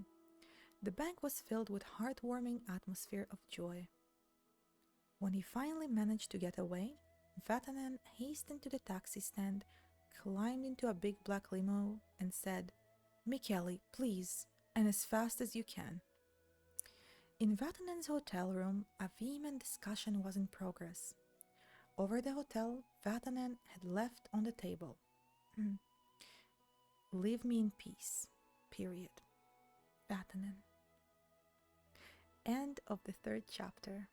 The bank was filled with a heartwarming atmosphere of joy. When he finally managed to get away, Vatanen hastened to the taxi stand, climbed into a big black limo, and said, Michele, please, and as fast as you can. In Vatanen's hotel room, a vehement discussion was in progress. Over the hotel, Vatanen had left on the table. Leave me in peace. Period. Vatanen. End of the 3rd chapter.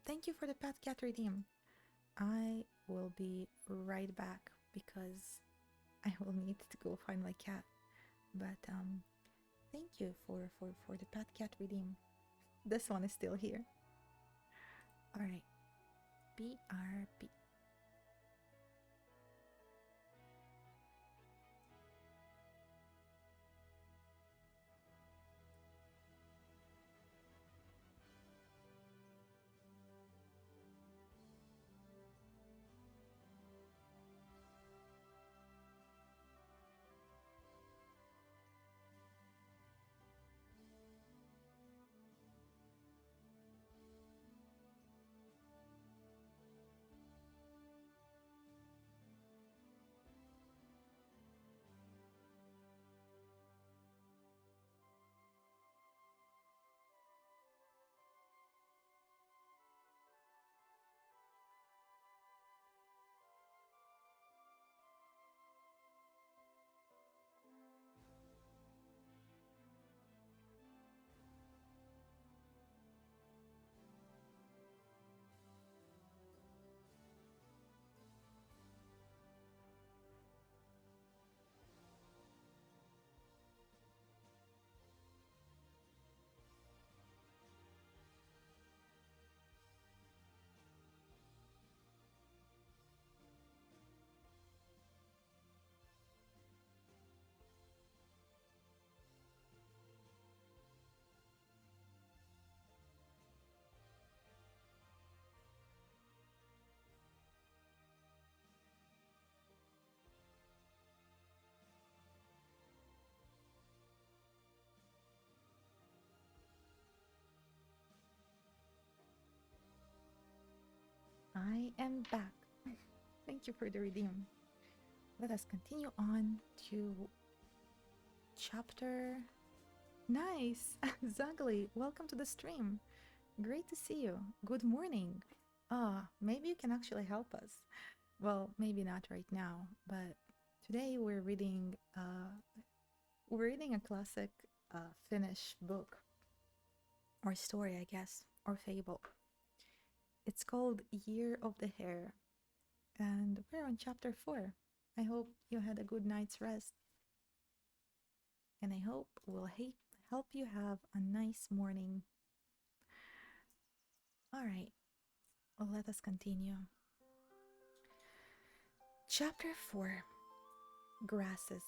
Thank you for the Pet Cat redeem. I will be right back because I will need to go find my cat. But thank you for the Pet Cat redeem. This one is still here. Alright. BRB. I am back. Thank you for the redeem. Let us continue on to chapter. Nice! Zagli, welcome to the stream. Great to see you. Good morning. Maybe you can actually help us. Well, maybe not right now, but today we're reading a classic Finnish book or story, I guess, or fable. It's called Year of the Hare, and we're on chapter 4. I hope you had a good night's rest, and I hope we'll help you have a nice morning. All right, well, let us continue. Chapter 4. Grasses.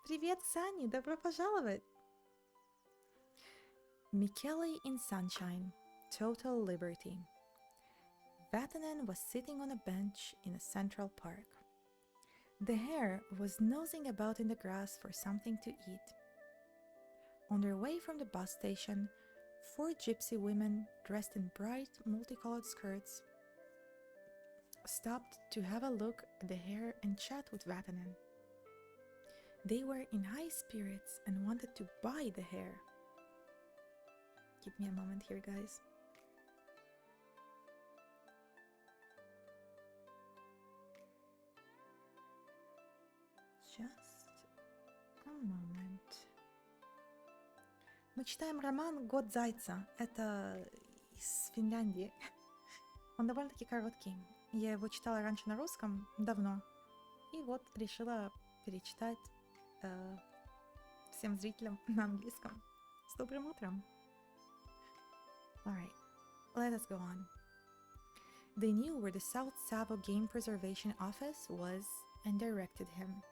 Привет, Sani! Добро пожаловать! Michele in sunshine, total liberty. Vatanen was sitting on a bench in a central park. The hare was nosing about in the grass for something to eat. On their way from the bus station, 4 gypsy women dressed in bright, multicolored skirts stopped to have a look at the hare and chat with Vatanen. They were in high spirits and wanted to buy the hare. Give me a moment here, guys. Just a moment. Мы читаем роман «Год зайца». Это из Финляндии. Он довольно-таки короткий. Я его читала раньше на русском, давно. И вот решила перечитать всем зрителям на английском. С добрым утром! Alright, let us go on. They knew where the South Savo Game Preservation Office was and directed him.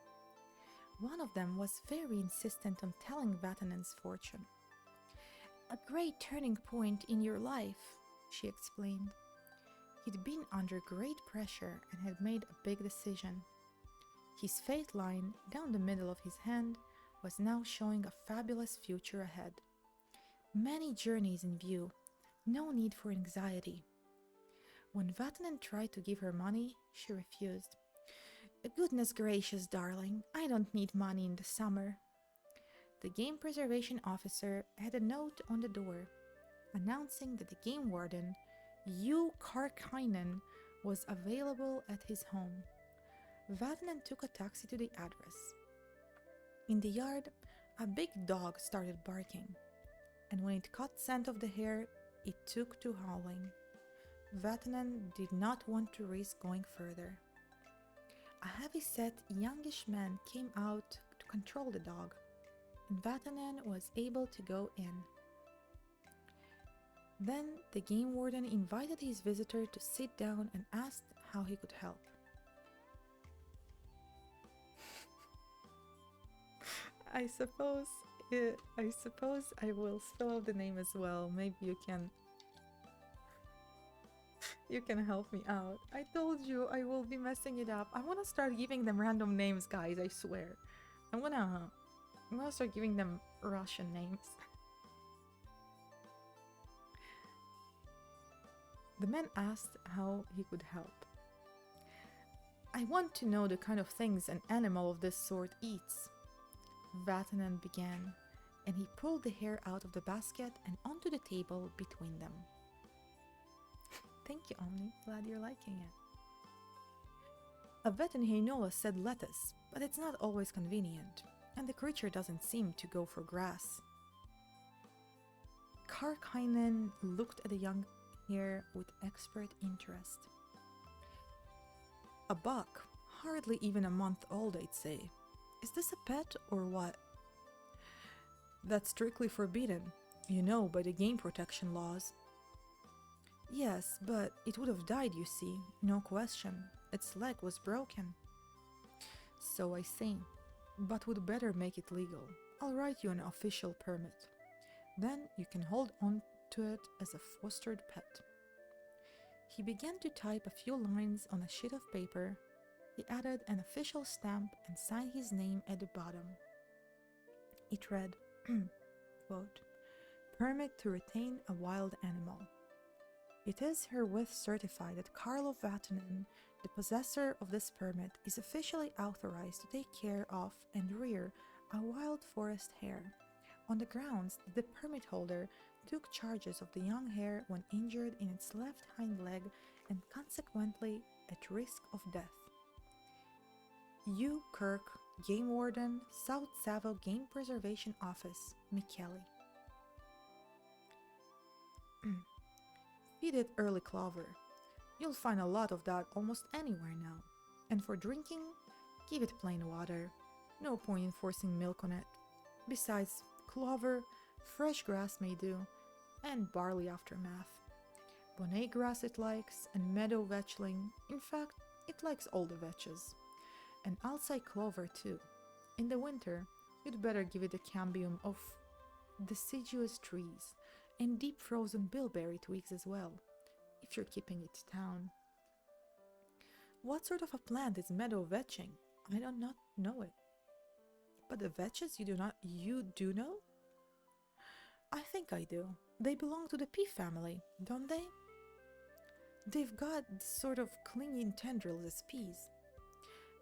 One of them was very insistent on telling Vatanen's fortune. A great turning point in your life, she explained. He'd been under great pressure and had made a big decision. His fate line down the middle of his hand was now showing a fabulous future ahead. Many journeys in view, no need for anxiety. When Vatanen tried to give her money, she refused. Goodness gracious, darling, I don't need money in the summer. The game preservation officer had a note on the door announcing that the game warden, Yu Karkainen, was available at his home. Vatanen took a taxi to the address. In the yard, a big dog started barking, and when it caught scent of the hare, it took to howling. Vatanen did not want to risk going further. A heavy-set youngish man came out to control the dog, and Vatanen was able to go in. Then the game warden invited his visitor to sit down and asked how he could help. I suppose I will spell out the name as well. Maybe you can help me out. I told you I will be messing it up. I want to start giving them random names, guys, I swear. I'm gonna start giving them Russian names. The man asked how he could help. I want to know the kind of things an animal of this sort eats. Vatanen began, and he pulled the hare out of the basket and onto the table between them. Thank you, Omni. Glad you're liking it. A vet in Heinola said lettuce, but it's not always convenient, and the creature doesn't seem to go for grass. Karkainen looked at the young hare with expert interest. A buck, hardly even a month old, I'd say. Is this a pet or what? That's strictly forbidden, you know, by the game protection laws. Yes, but it would have died, you see, no question. Its leg was broken. So I say, but would better make it legal. I'll write you an official permit. Then you can hold on to it as a fostered pet. He began to type a few lines on a sheet of paper. He added an official stamp and signed his name at the bottom. It read, quote, "Permit to retain a wild animal." It is herewith certified that Carlo Vatanen, the possessor of this permit, is officially authorized to take care of and rear a wild forest hare, on the grounds that the permit holder took charges of the young hare when injured in its left hind leg and consequently at risk of death. U. Kirk, Game Warden, South Savo Game Preservation Office, Michele. Feed it early clover. You'll find a lot of that almost anywhere now. And for drinking, give it plain water. No point in forcing milk on it. Besides, clover, fresh grass may do, and barley aftermath. Bonnet grass it likes, and meadow vetchling. In fact, it likes all the vetches. And Alsai clover too. In the winter, you'd better give it a cambium of deciduous trees, and deep frozen bilberry twigs as well, if you're keeping it town. What sort of a plant is meadow vetching? I do not know it. But the vetches you do know? I think I do. They belong to the pea family, don't they? They've got sort of clinging tendrils as peas.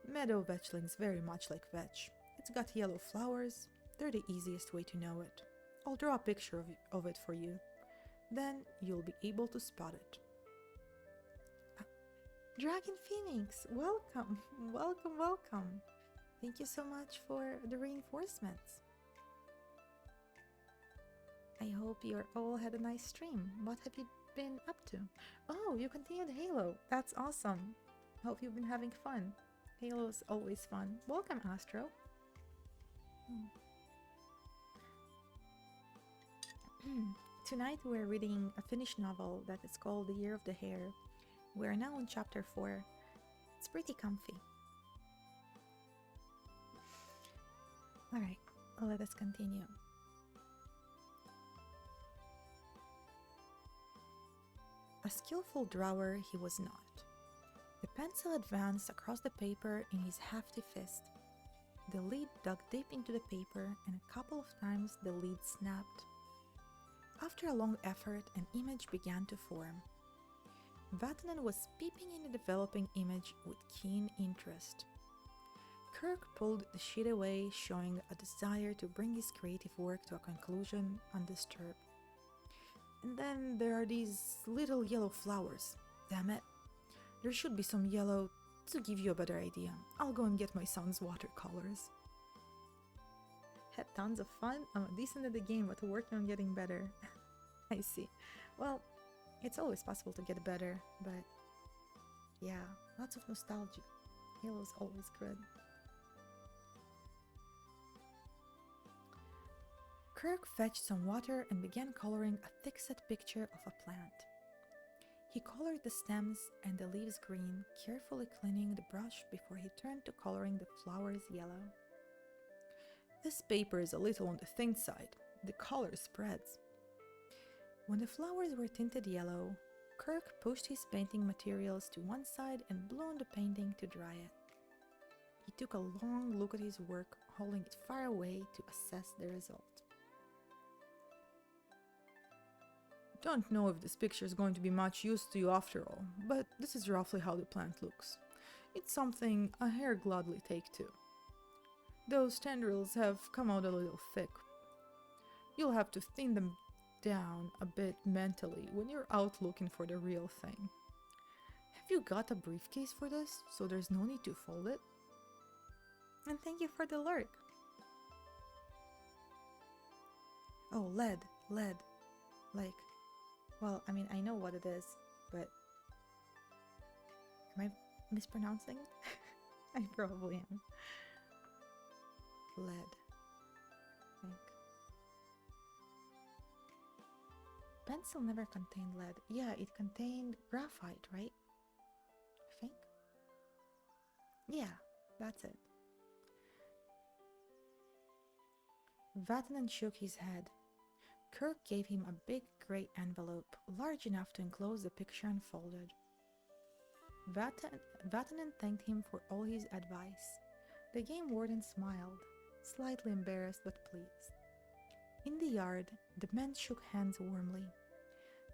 Meadow vetchling's very much like vetch. It's got yellow flowers. They're the easiest way to know it. I'll draw a picture of it for you. Then you'll be able to spot it. Dragon Phoenix, welcome, welcome, welcome. Thank you so much for the reinforcements. I hope you all had a nice stream. What have you been up to? Oh, you continued Halo. That's awesome. Hope you've been having fun. Halo's always fun. Welcome, Astro. Tonight we're reading a finished novel that is called The Year of the Hare. We're now on chapter 4. It's pretty comfy. Alright, let us continue. A skillful drawer he was not. The pencil advanced across the paper in his hefty fist. The lid dug deep into the paper, and a couple of times the lid snapped. After a long effort, an image began to form. Vatanen was peeping in the developing image with keen interest. Kirk pulled the sheet away, showing a desire to bring his creative work to a conclusion undisturbed. And then there are these little yellow flowers. Damn it. There should be some yellow to give you a better idea. I'll go and get my son's watercolors. Had tons of fun. I'm decent at the game, but working on getting better. I see. Well, it's always possible to get better, but yeah, lots of nostalgia. Halo's always good. Kirk fetched some water and began coloring a thick-set picture of a plant. He colored the stems and the leaves green, carefully cleaning the brush before he turned to coloring the flowers yellow. This paper is a little on the thin side. The color spreads. When the flowers were tinted yellow, Kirk pushed his painting materials to one side and blew on the painting to dry it. He took a long look at his work, holding it far away to assess the result. Don't know if this picture is going to be much use to you after all, but this is roughly how the plant looks. It's something a hare gladly take to. Those tendrils have come out a little thick. You'll have to thin them down a bit mentally when you're out looking for the real thing. Have you got a briefcase for this, so there's no need to fold it? And thank you for the lurk. Oh, lead. Like, well, I mean, I know what it is, but am I mispronouncing? I probably am. Lead. I think. Pencil never contained lead. Yeah, it contained graphite, right? I think. Yeah, that's it. Vatanen shook his head. Kirk gave him a big grey envelope, large enough to enclose the picture unfolded. Vatanen thanked him for all his advice. The game warden smiled, slightly embarrassed but pleased. In the yard, the men shook hands warmly.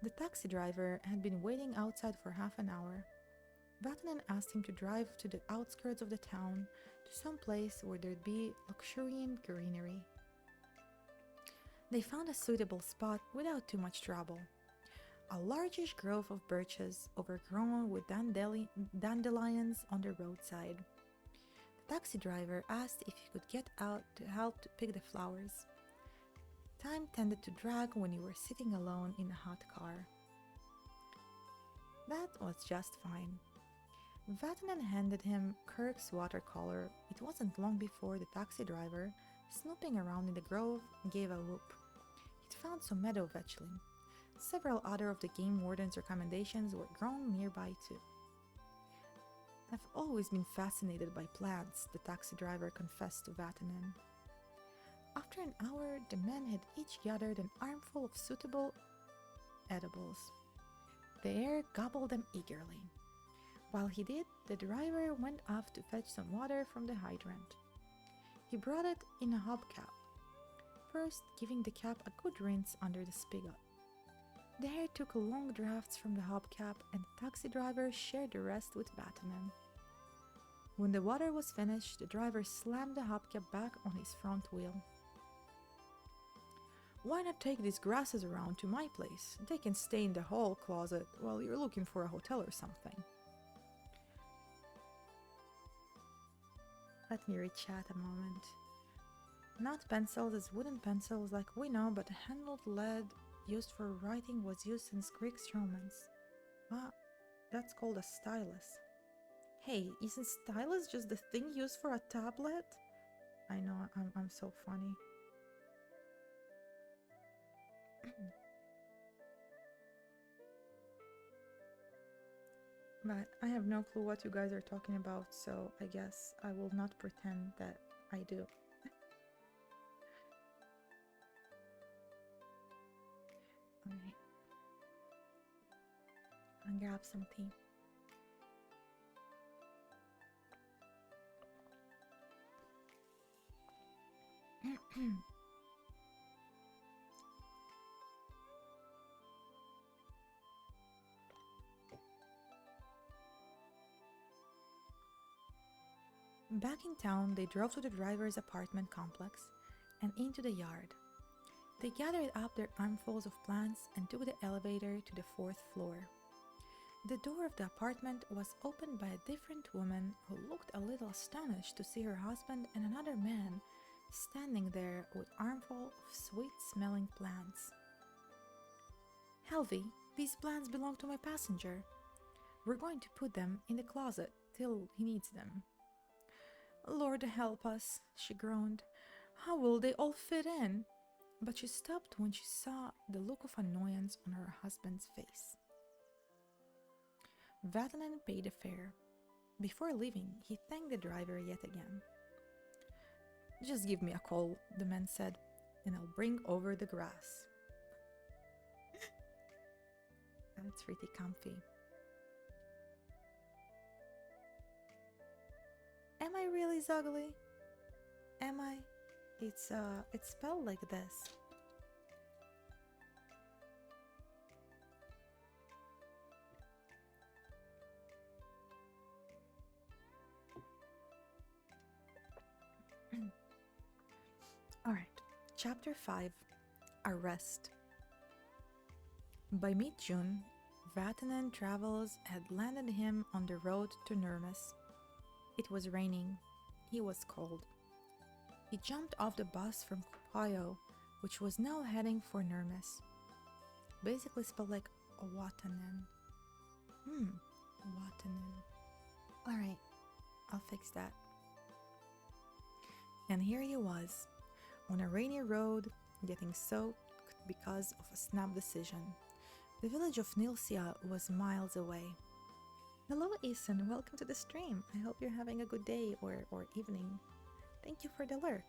The taxi driver had been waiting outside for half an hour. Vatanen asked him to drive to the outskirts of the town, to some place where there'd be luxuriant greenery. They found a suitable spot without too much trouble. A largish grove of birches, overgrown with dandelions on the roadside. The taxi driver asked if he could get out to help to pick the flowers. Time tended to drag when you were sitting alone in a hot car. That was just fine. Vatanen handed him Kirk's watercolor. It wasn't long before the taxi driver, snooping around in the grove, gave a whoop. He'd found some meadow vetchling. Several other of the game warden's recommendations were grown nearby too. I've always been fascinated by plants, the taxi driver confessed to Vatanen. After an hour, the men had each gathered an armful of suitable edibles. The hare gobbled them eagerly. While he did, the driver went off to fetch some water from the hydrant. He brought it in a hubcap, first giving the cap a good rinse under the spigot. The hare took long draughts from the hubcap, and the taxi driver shared the rest with Vatanen. When the water was finished, the driver slammed the hubcap back on his front wheel. Why not take these grasses around to my place? They can stay in the hall closet while you're looking for a hotel or something. Let me rechat a moment. Not pencils as wooden pencils like we know, but handled lead used for writing was used since Greek Romance. Ah, that's called a stylus. Hey, isn't stylus just the thing used for a tablet? I know, I'm so funny. But I have no clue what you guys are talking about, so I guess I will not pretend that I do. Alright. I'll grab some tea. Back in town, they drove to the driver's apartment complex and into the yard. They gathered up their armfuls of plants and took the elevator to the 4th floor. The door of the apartment was opened by a different woman who looked a little astonished to see her husband and another man standing there with armful of sweet-smelling plants. Helvi, these plants belong to my passenger. We're going to put them in the closet till he needs them. Lord help us, she groaned. How will they all fit in? But she stopped when she saw the look of annoyance on her husband's face. Vatanen paid the fare. Before leaving, he thanked the driver yet again. Just give me a call, the man said, and I'll bring over the grass. That's pretty comfy. Am I really ugly? Am I? It's spelled like this. Alright, Chapter 5, Arrest. By mid-June, Vatanen travels had landed him on the road to Nurmes. It was raining. He was cold. He jumped off the bus from Kupayo, which was now heading for Nurmes. Basically spelled like Watanen. Watanen. Alright, I'll fix that. And here he was, on a rainy road, getting soaked because of a snap decision. The village of Nilsia was miles away. Hello, Ethan. Welcome to the stream. I hope you're having a good day or evening. Thank you for the lurk.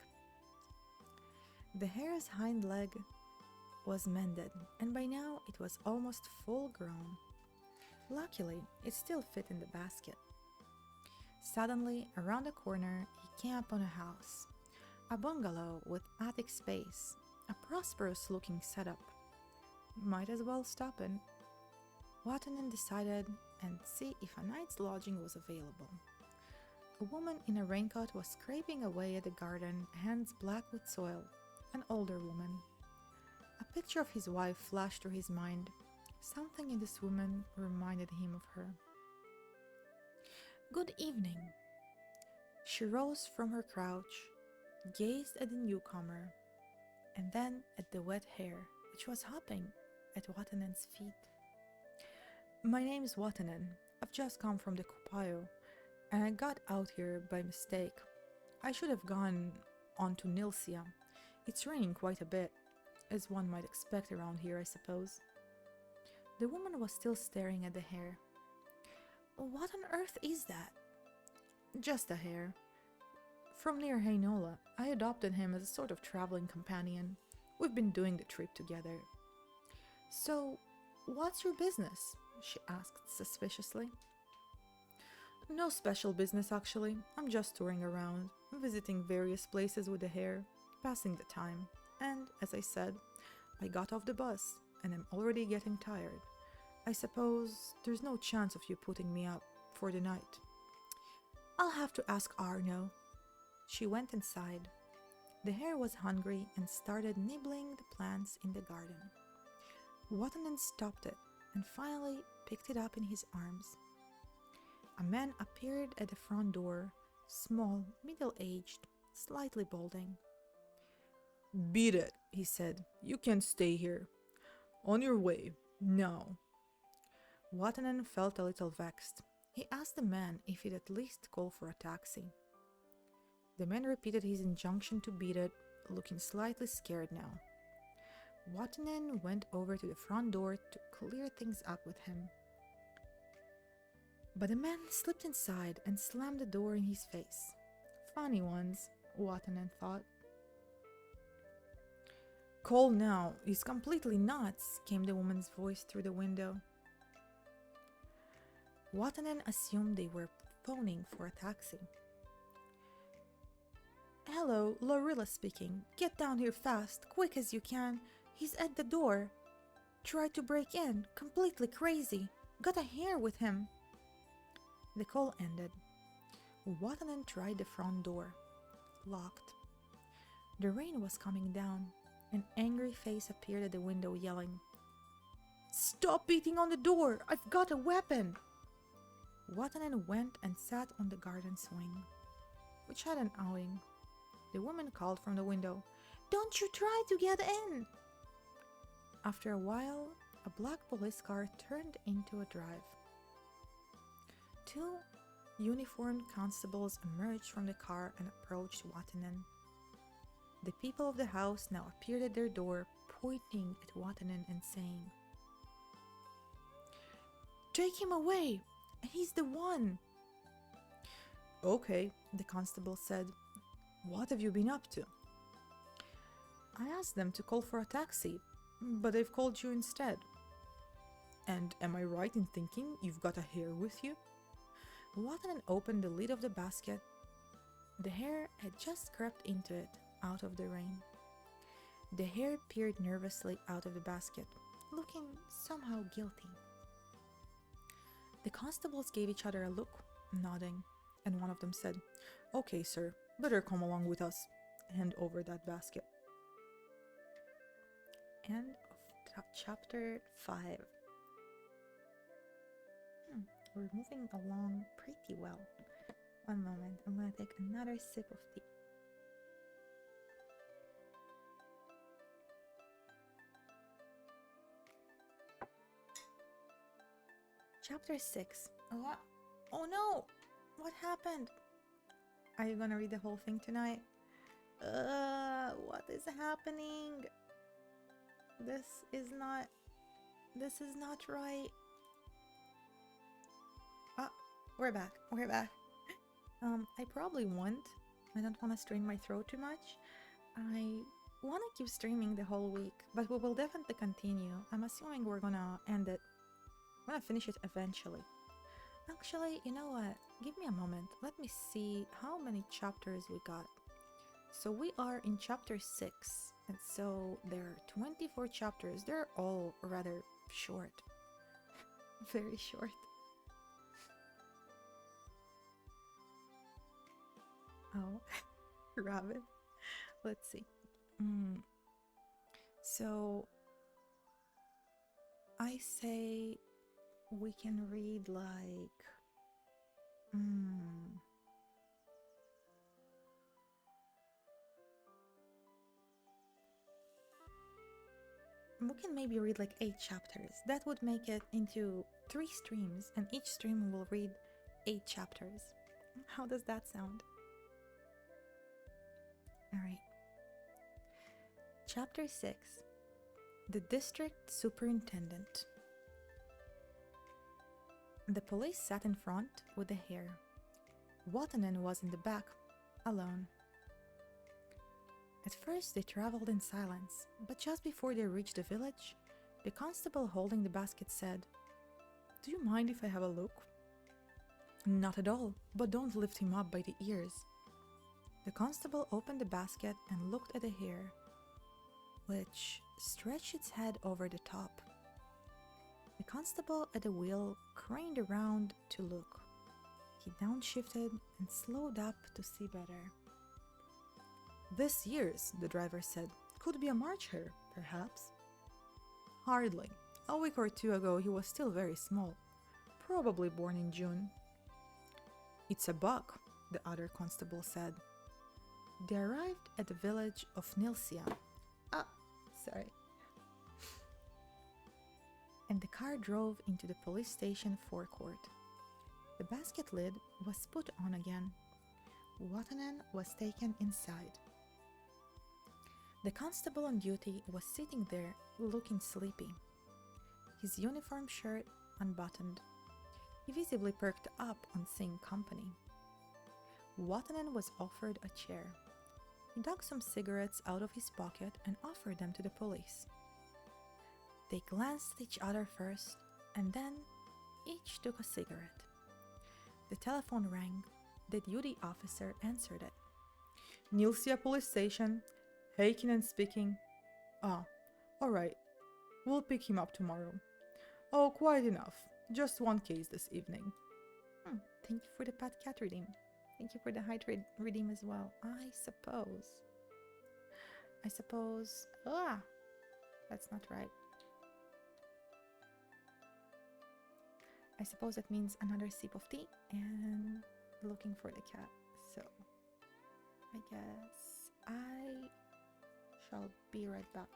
The hare's hind leg was mended, and by now it was almost full grown. Luckily, it still fit in the basket. Suddenly, around the corner, he came upon a house. A bungalow with attic space, a prosperous-looking setup. Might as well stop in. Watanen decided and see if a night's lodging was available. A woman in a raincoat was scraping away at the garden, hands black with soil. An older woman. A picture of his wife flashed through his mind. Something in this woman reminded him of her. Good evening. She rose from her crouch, gazed at the newcomer, and then at the wet hare, which was hopping at Watanen's feet. My name's Watanen. I've just come from the Kupayo, and I got out here by mistake. I should have gone on to Nilsia. It's raining quite a bit, as one might expect around here, I suppose. The woman was still staring at the hare. What on earth is that? Just a hare. From near Heinola, I adopted him as a sort of traveling companion. We've been doing the trip together. So, what's your business? She asked suspiciously. No special business, actually. I'm just touring around, visiting various places with the hare, passing the time. And, as I said, I got off the bus, and I'm already getting tired. I suppose there's no chance of you putting me up for the night. I'll have to ask Arno. She went inside. The hare was hungry and started nibbling the plants in the garden. Watanen stopped it and finally picked it up in his arms. A man appeared at the front door, small, middle-aged, slightly balding. Beat it, he said. You can't stay here. On your way, now. Watanen felt a little vexed. He asked the man if he'd at least call for a taxi. The man repeated his injunction to beat it, looking slightly scared now. Watanen went over to the front door to clear things up with him. But the man slipped inside and slammed the door in his face. Funny ones, Watanen thought. Call now, he's completely nuts, came the woman's voice through the window. Watanen assumed they were phoning for a taxi. Hello, Lorilla speaking. Get down here fast, quick as you can. He's at the door. Tried to break in, completely crazy. Got a hare with him. The call ended. Watanen tried the front door. Locked. The rain was coming down. An angry face appeared at the window yelling, Stop beating on the door! I've got a weapon! Watanen went and sat on the garden swing, which had an awning. The woman called from the window, Don't you try to get in! After a while, a black police car turned into a drive. Two uniformed constables emerged from the car and approached Watanen. The people of the house now appeared at their door, pointing at Watanen and saying, Take him away! He's the one! Okay, the constable said. What have you been up to? I asked them to call for a taxi, but they've called you instead. And am I right in thinking you've got a hare with you? Watanen opened the lid of the basket. The hare had just crept into it, out of the rain. The hare peered nervously out of the basket, looking somehow guilty. The constables gave each other a look, nodding, and one of them said, Okay, sir, better come along with us. Hand over that basket. End of chapter 5. We're moving along pretty well. One moment, I'm going to take another sip of tea. Chapter 6. What? Oh no! What happened? Are you gonna read the whole thing tonight? What is happening? This is not right. Ah, we're back. I probably won't. I don't want to strain my throat too much. I want to keep streaming the whole week, but we will definitely continue. I'm assuming we're gonna end it. I'm gonna finish it eventually. Actually, you know what? Give me a moment. Let me see how many chapters we got. So we are in chapter 6. And so there are 24 chapters. They're all rather short. Very short. Oh, rabbit. Let's see. Mm, so I say we can read like. Mm, we can maybe read like 8 chapters. That would make it into 3 streams, and each stream will read 8 chapters. How does that sound? Alright. Chapter 6. The District Superintendent. The police sat in front with the Hare. Watanen was in the back, alone. At first they traveled in silence, but just before they reached the village, the constable holding the basket said, "Do you mind if I have a look?" "Not at all, but don't lift him up by the ears." The constable opened the basket and looked at the Hare, which stretched its head over the top. The constable at the wheel craned around to look. He downshifted and slowed up to see better. "This year's," the driver said, "could be a March hare, perhaps." "Hardly. A week or 2 ago he was still very small. Probably born in June." "It's a buck," the other constable said. They arrived at the village of Nilsia. Sorry. And the car drove into the police station forecourt. The basket lid was put on again. Watanen was taken inside. The constable on duty was sitting there, looking sleepy. His uniform shirt unbuttoned. He visibly perked up on seeing company. Watanen was offered a chair. He dug some cigarettes out of his pocket and offered them to the police. They glanced at each other first, and then each took a cigarette. The telephone rang. The duty officer answered it. "Nilsia Police Station. Heikkinen speaking." "Ah, all right. We'll pick him up tomorrow." "Oh, quite enough. Just one case this evening." Thank you for the pet cat redeem. Thank you for the height redeem as well. I suppose. That's not right. I suppose that means another sip of tea and looking for the cat. So I guess I shall be right back.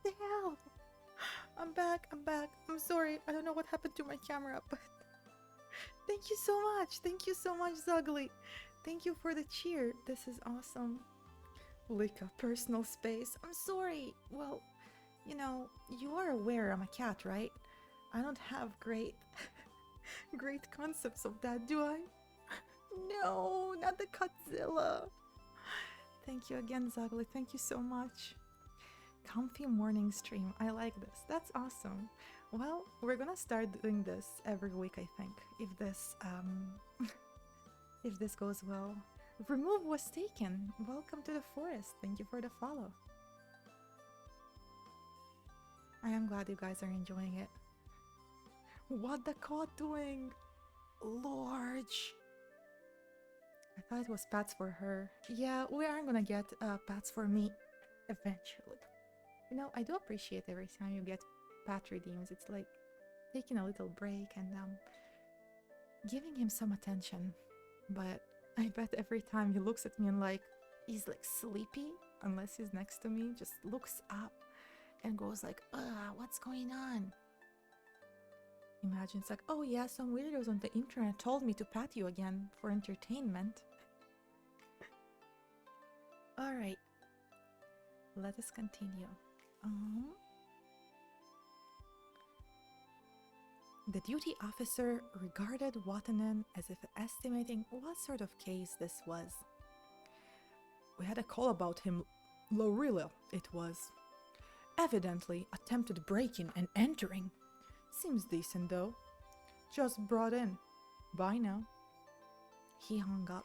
the hell? I'm back, I'm back. I'm sorry, I don't know what happened to my camera, but thank you so much. Thank you so much, Zugly. Thank you for the cheer. This is awesome. Lyka, personal space. I'm sorry. Well, you know, you are aware I'm a cat, right? I don't have great great concepts of that, do I? No, not the Godzilla. Thank you again, Zagli. Thank you so much. Comfy morning stream. I like this. That's awesome. Well, we're gonna start doing this every week, I think. If this goes well. Remove was taken. Welcome to the forest. Thank you for the follow. I am glad you guys are enjoying it. What the cat doing? Large. I thought it was pats for her. Yeah, we aren't gonna get pats for me eventually. You know, I do appreciate every time you get pat redeems. It's like taking a little break and giving him some attention. But I bet every time he looks at me and like he's like sleepy, unless he's next to me, just looks up and goes like, what's going on? Imagine it's like, oh yeah, some weirdos on the internet told me to pat you again for entertainment. Alright, let us continue. The duty officer regarded Watanen as if estimating what sort of case this was. We had a call about him, Lorilla, it was. Evidently attempted breaking and entering. Seems decent though. Just brought in. Bye now. He hung up.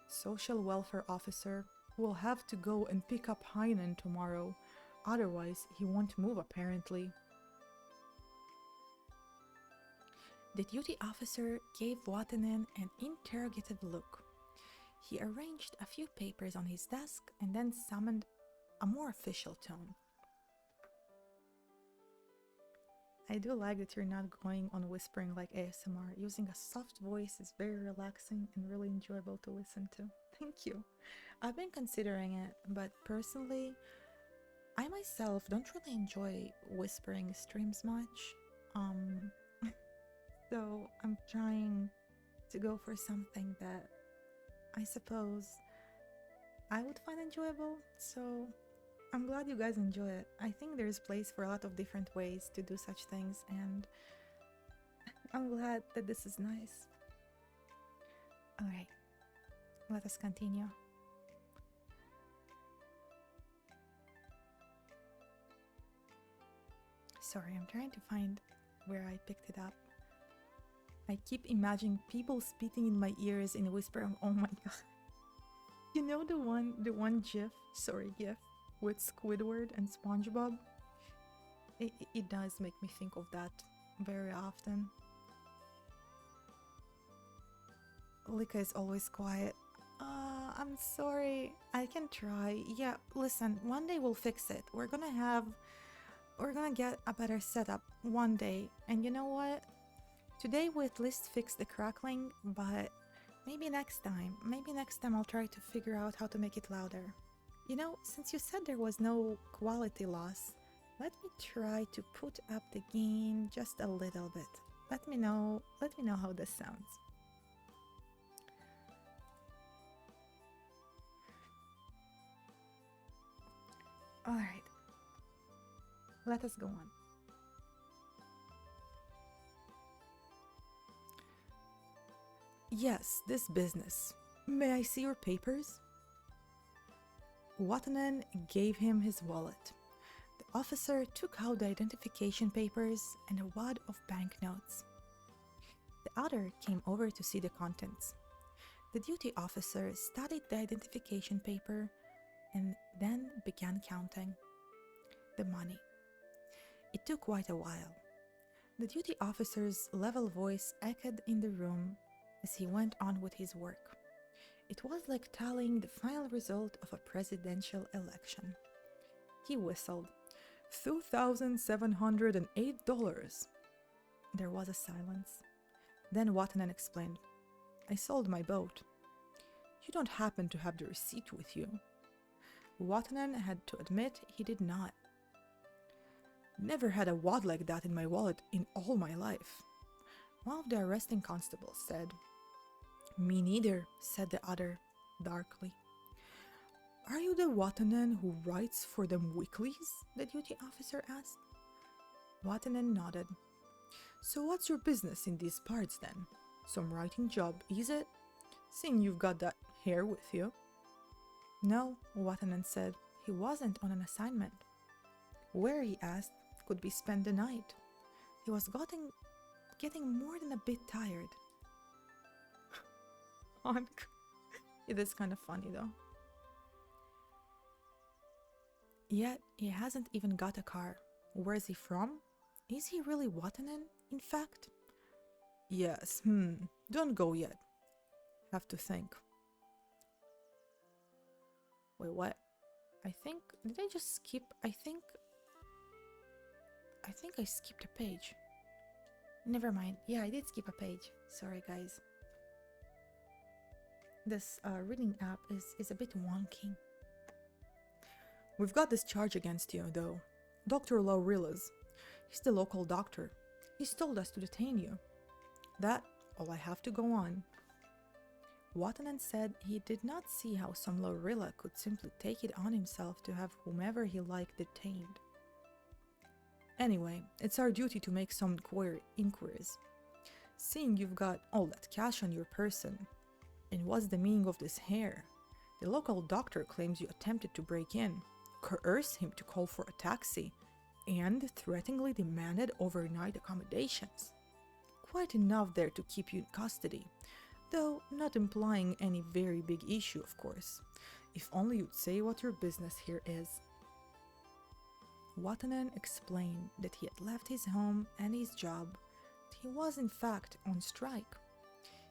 Social welfare officer will have to go and pick up Heinen tomorrow. Otherwise, he won't move apparently. The duty officer gave Watanen an interrogative look. He arranged a few papers on his desk and then summoned a more official tone. I do like that you're not going on whispering like ASMR. Using a soft voice is very relaxing and really enjoyable to listen to. Thank you. I've been considering it, but personally, I myself don't really enjoy whispering streams much. So I'm trying to go for something that I suppose I would find enjoyable. So I'm glad you guys enjoy it. I think there's place for a lot of different ways to do such things, and I'm glad that this is nice. Alright, let us continue. Sorry, I'm trying to find where I picked it up. I keep imagining people spitting in my ears in a whisper. Oh my god. You know the one gif with Squidward and SpongeBob? It does make me think of that very often. Lyka is always quiet. I'm sorry. I can try. Yeah, listen, one day we'll fix it. We're gonna get a better setup one day. And you know what? Today we at least fixed the crackling, but maybe next time I'll try to figure out how to make it louder. You know, since you said there was no quality loss, let me try to put up the gain just a little bit. Let me know how this sounds. Alright, let us go on. Yes, this business. May I see your papers? Watanen gave him his wallet. The officer took out the identification papers and a wad of banknotes. The other came over to see the contents. The duty officer studied the identification paper and then began counting the money. It took quite a while. The duty officer's level voice echoed in the room as he went on with his work. It was like tallying the final result of a presidential election. He whistled. $2,708. There was a silence. Then Watanen explained. I sold my boat. You don't happen to have the receipt with you? Watanen had to admit he did not. Never had a wad like that in my wallet in all my life. One of the arresting constables said. Me neither, said the other, darkly. Are you the Watanen who writes for them weeklies? The duty officer asked. Watanen nodded. So what's your business in these parts then? Some writing job, is it? Seeing you've got that Hare with you. No, Watanen said. He wasn't on an assignment. Where, he asked, could we spend the night? He was getting more than a bit tired. It is kind of funny though. Yet he hasn't even got a car. Where is he from? Is he really Watanen, in fact? Yes, don't go yet. Have to think. Wait, what? Did I just skip? I think I skipped a page. Never mind. Yeah, I did skip a page. Sorry, guys. This reading app is a bit wonky. We've got this charge against you, though. Dr. Laurila's. He's the local doctor. He's told us to detain you. That all I have to go on. Watanen said he did not see how some Laurila could simply take it on himself to have whomever he liked detained. Anyway, it's our duty to make some inquiries. Seeing you've got all that cash on your person, and what's the meaning of this Hare? The local doctor claims you attempted to break in, coerced him to call for a taxi, and threateningly demanded overnight accommodations. Quite enough there to keep you in custody, though not implying any very big issue, of course. If only you'd say what your business here is. Watanen explained that he had left his home and his job. He was in fact on strike.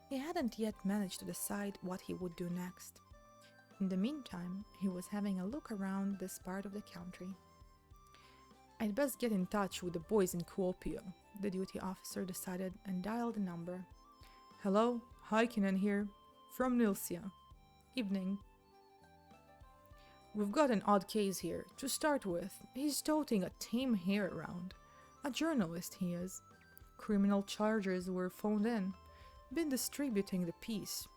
He hadn't yet managed to decide what he would do next. In the meantime, he was having a look around this part of the country. I'd best get in touch with the boys in Kuopio, the duty officer decided and dialed the number. Hello, Heikkinen here, from Nilsia. Evening. We've got an odd case here. To start with, he's toting a tame Hare around. A journalist he is. Criminal charges were phoned in. Been distributing the peace.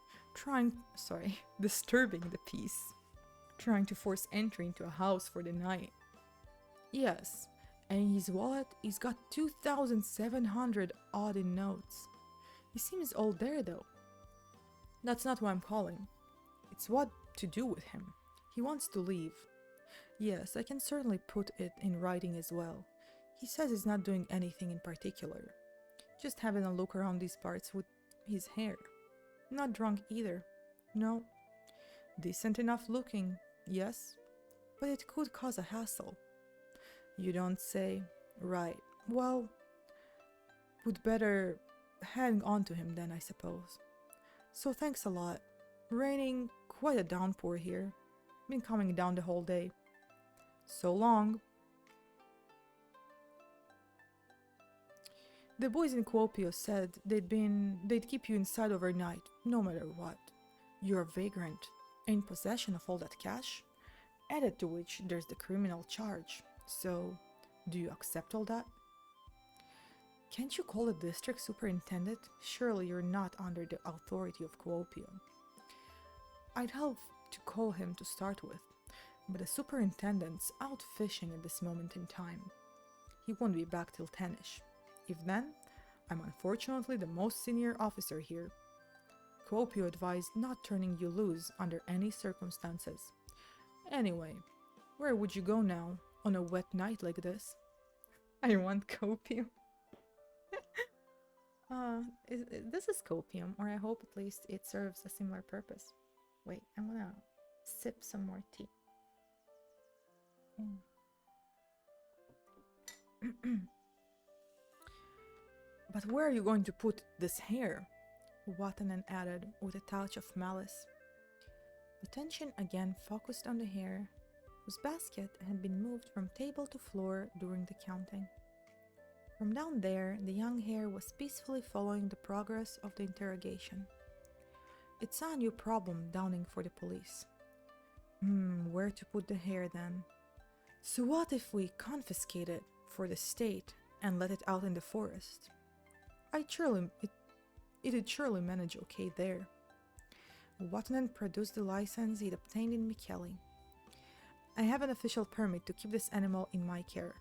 Disturbing the peace. Trying to force entry into a house for the night. Yes, and in his wallet he's got 2,700 odd in notes. He seems all there though. That's not why I'm calling. It's what to do with him. He wants to leave. Yes, I can certainly put it in writing as well. He says he's not doing anything in particular. Just having a look around these parts with his Hare. Not drunk either. No. Decent enough looking, yes. But it could cause a hassle. You don't say. Right. Well, would better hang on to him then, I suppose. So thanks a lot. Raining quite a downpour here. Been coming down the whole day. So long. The boys in Kuopio said they'd keep you inside overnight, no matter what. You're a vagrant, in possession of all that cash, added to which there's the criminal charge. So, do you accept all that? Can't you call the district superintendent? Surely you're not under the authority of Kuopio. I'd help to call him to start with, but the superintendent's out fishing at this moment in time. He won't be back till 10ish. If then, I'm unfortunately the most senior officer here. Kuopio advised not turning you loose under any circumstances. Anyway, where would you go now, on a wet night like this? I want copium. This is copium, or I hope at least it serves a similar purpose. Wait, I'm gonna sip some more tea. But where are you going to put this Hare? Watanen added with a touch of malice. Attention again focused on the Hare, whose basket had been moved from table to floor during the counting. From down there, the young Hare was peacefully following the progress of the interrogation. It's a new problem downing for the police. Where to put the Hare then? So what if we confiscate it for the state and let it out in the forest. It'd surely manage okay there. Watanen produced the license he'd obtained in Mikkeli. I have an official permit to keep this animal in my care.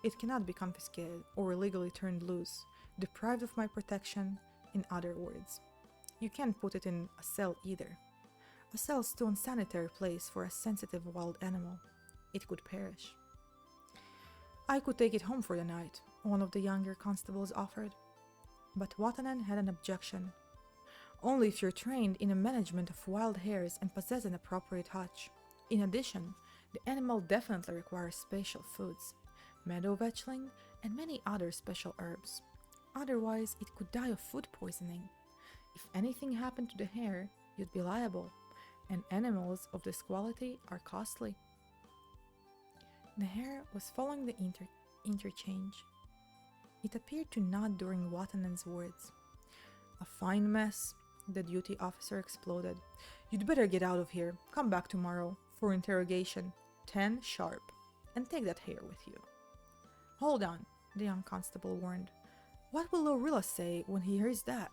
It cannot be confiscated or illegally turned loose, deprived of my protection, in other words. You can't put it in a cell either. A cell's too unsanitary place for a sensitive wild animal. It could perish. I could take it home for the night, one of the younger constables offered. But Watanen had an objection. Only if you're trained in the management of wild hares and possess an appropriate hutch. In addition, the animal definitely requires special foods, meadow vetchling, and many other special herbs. Otherwise, it could die of food poisoning. If anything happened to the hare, you'd be liable, and animals of this quality are costly. The hare was following the interchange. It appeared to nod during Watanen's words. A fine mess, the duty officer exploded. You'd better get out of here. Come back tomorrow for interrogation, 10 sharp, and take that hare with you. Hold on, the young constable warned. What will Lorilla say when he hears that?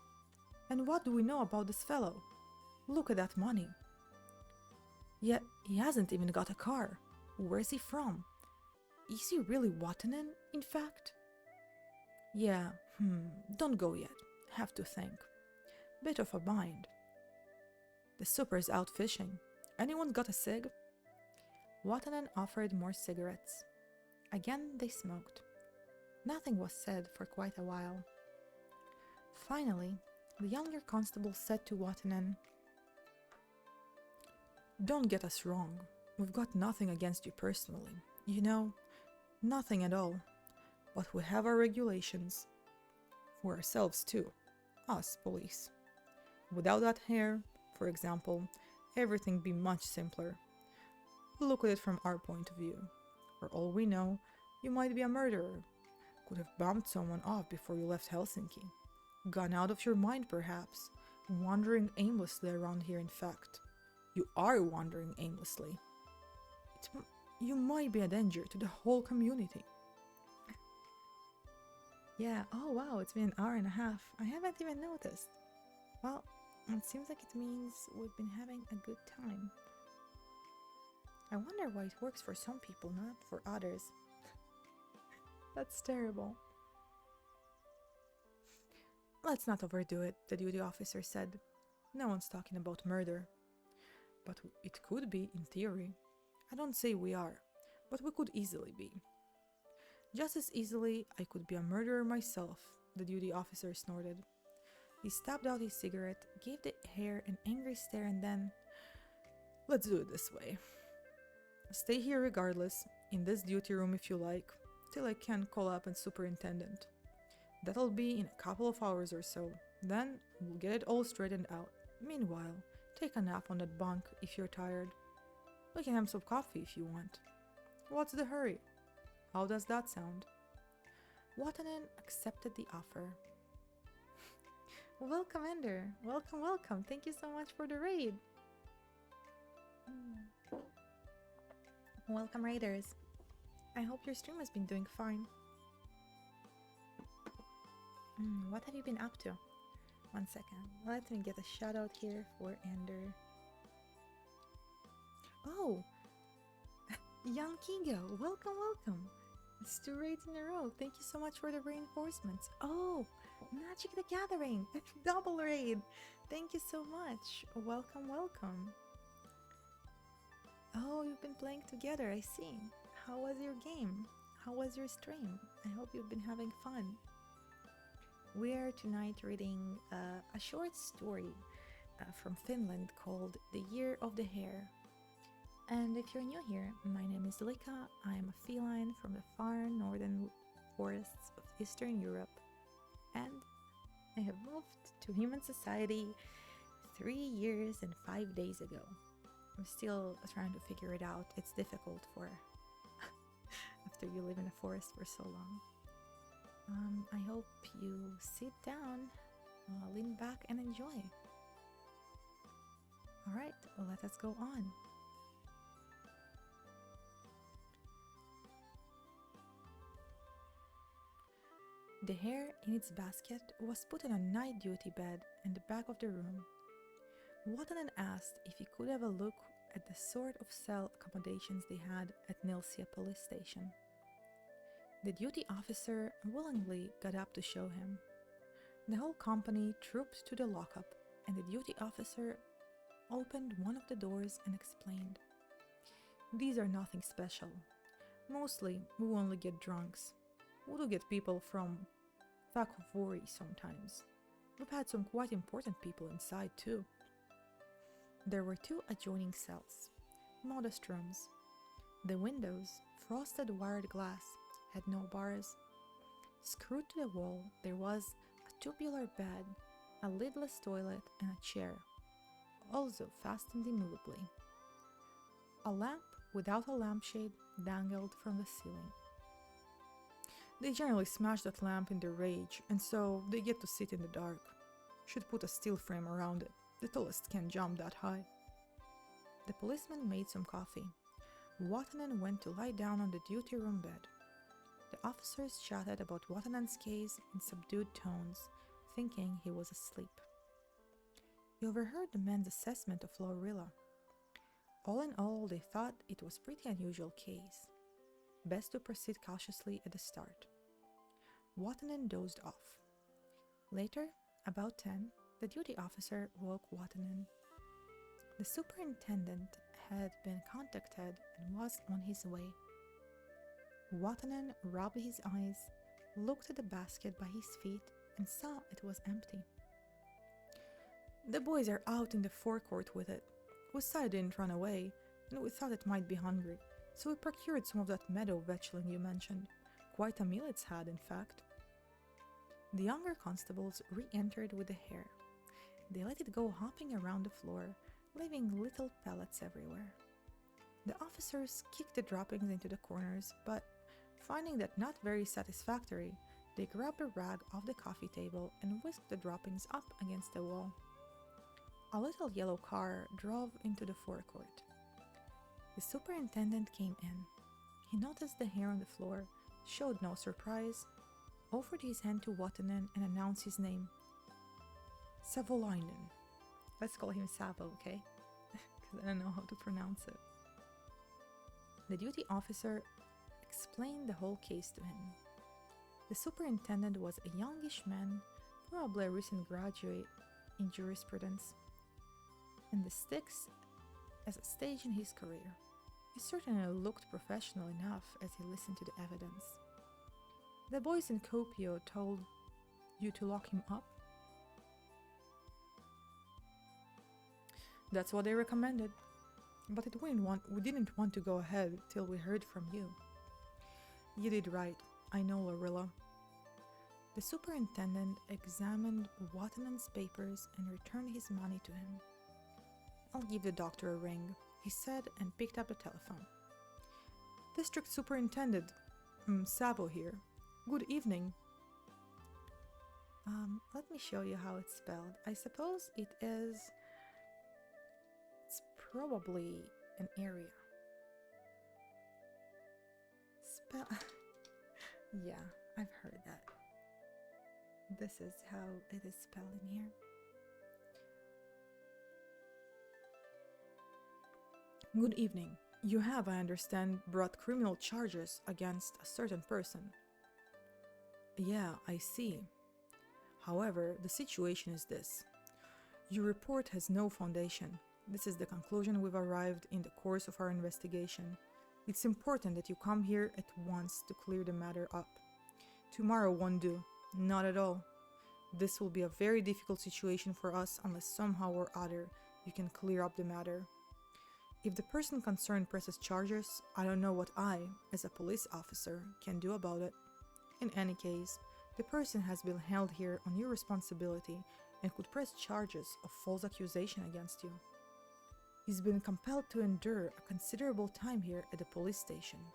And what do we know about this fellow? Look at that money. Yet he hasn't even got a car. Where's he from? Is he really Watanen, in fact? Yeah, don't go yet. Have to think. Bit of a bind. The super's out fishing. Anyone got a cig? Watanen offered more cigarettes. Again they smoked. Nothing was said for quite a while. Finally, the younger constable said to Watanen, Don't get us wrong. We've got nothing against you personally. You know, nothing at all. But we have our regulations. For ourselves too. Us, police. Without that hare, for example, everything'd be much simpler. Look at it from our point of view. For all we know, you might be a murderer. Could have bumped someone off before you left Helsinki. Gone out of your mind, perhaps. Wandering aimlessly around here, in fact. You are wandering aimlessly. You might be a danger to the whole community. Yeah, oh wow, it's been an hour and a half. I haven't even noticed. Well, it seems like it means we've been having a good time. I wonder why it works for some people, not for others. That's terrible. Let's not overdo it, the duty officer said. No one's talking about murder. But it could be, in theory. I don't say we are, but we could easily be. Just as easily, I could be a murderer myself, the duty officer snorted. He stabbed out his cigarette, gave the hare an angry stare, and then... Let's do it this way. Stay here regardless, in this duty room if you like, till I can call up a superintendent. That'll be in a couple of hours or so. Then we'll get it all straightened out. Meanwhile, take a nap on that bunk if you're tired. We can have some coffee if you want. What's the hurry? How does that sound? Watanen accepted the offer. Well, Commander. Welcome, welcome. Thank you so much for the raid. Welcome, raiders. I hope your stream has been doing fine. What have you been up to? One second. Let me get a shout out here for Ender. Oh! Young Kingo, welcome, welcome. It's 2 raids in a row. Thank you so much for the reinforcements. Oh! Magic the Gathering! Double raid! Thank you so much. Welcome, welcome. Oh, you've been playing together, I see. How was your game? How was your stream? I hope you've been having fun. We are tonight reading a short story from Finland called The Year of the Hare. And if you're new here, my name is Lyka. I am a feline from the far northern forests of Eastern Europe. And I have moved to human society 3 years and 5 days ago. I'm still trying to figure it out. It's difficult for after you live in a forest for so long. I hope you sit down, lean back and enjoy. Alright, well, let us go on. The hare in its basket was put on a night duty bed in the back of the room. Watanen asked if he could have a look at the sort of cell accommodations they had at Nilsia police station. The duty officer willingly got up to show him. The whole company trooped to the lockup, and the duty officer opened one of the doors and explained, "These are nothing special. Mostly, we only get drunks. We do get people from Vakovori sometimes. We've had some quite important people inside too." There were 2 adjoining cells, modest rooms. The windows, frosted wired glass, had no bars. Screwed to the wall, there was a tubular bed, a lidless toilet, and a chair, also fastened immovably. A lamp without a lampshade dangled from the ceiling. They generally smash that lamp in their rage, and so they get to sit in the dark. Should put a steel frame around it. The tallest can't jump that high. The policeman made some coffee. Watanen went to lie down on the duty room bed. The officers chatted about Watanen's case in subdued tones, thinking he was asleep. He overheard the men's assessment of Lorilla. All in all, they thought it was a pretty unusual case. Best to proceed cautiously at the start. Watanen dozed off. Later, about 10, the duty officer woke Watanen. The superintendent had been contacted and was on his way. Watanen rubbed his eyes, looked at the basket by his feet, and saw it was empty. "The boys are out in the forecourt with it. We saw it didn't run away, and we thought it might be hungry, so we procured some of that meadow vetchling you mentioned. Quite a meal it's had, in fact." The younger constables re-entered with the hare. They let it go hopping around the floor, leaving little pellets everywhere. The officers kicked the droppings into the corners, but finding that not very satisfactory, they grabbed a rag off the coffee table and whisked the droppings up against the wall. A little yellow car drove into the forecourt. The superintendent came in. He noticed the hair on the floor, showed no surprise, offered his hand to Watanen and announced his name. Savolainen. Let's call him Savo, okay? Because I don't know how to pronounce it. The duty officer explained the whole case to him. The superintendent was a youngish man, probably a recent graduate in jurisprudence, and the sticks as a stage in his career. He certainly looked professional enough as he listened to the evidence. "The boys in Kuopio told you to lock him up?" "That's what they recommended. But we didn't want to go ahead till we heard from you." "You did right. I know Lorilla." The superintendent examined Watanen's papers and returned his money to him. "I'll give the doctor a ring," he said, and picked up the telephone. "District Superintendent, Savo here. Good evening." Let me show you how it's spelled. I suppose it's probably an area. Yeah, I've heard that. This is how it is spelled in here. "Good evening. You have, I understand, brought criminal charges against a certain person." "Yeah, I see. However, the situation is this. Your report has no foundation. This is the conclusion we've arrived in the course of our investigation. It's important that you come here at once to clear the matter up. Tomorrow won't do. Not at all. This will be a very difficult situation for us unless somehow or other you can clear up the matter. If the person concerned presses charges, I don't know what I, as a police officer, can do about it. In any case, the person has been held here on your responsibility and could press charges of false accusation against you. He's been compelled to endure a considerable time here at the police station.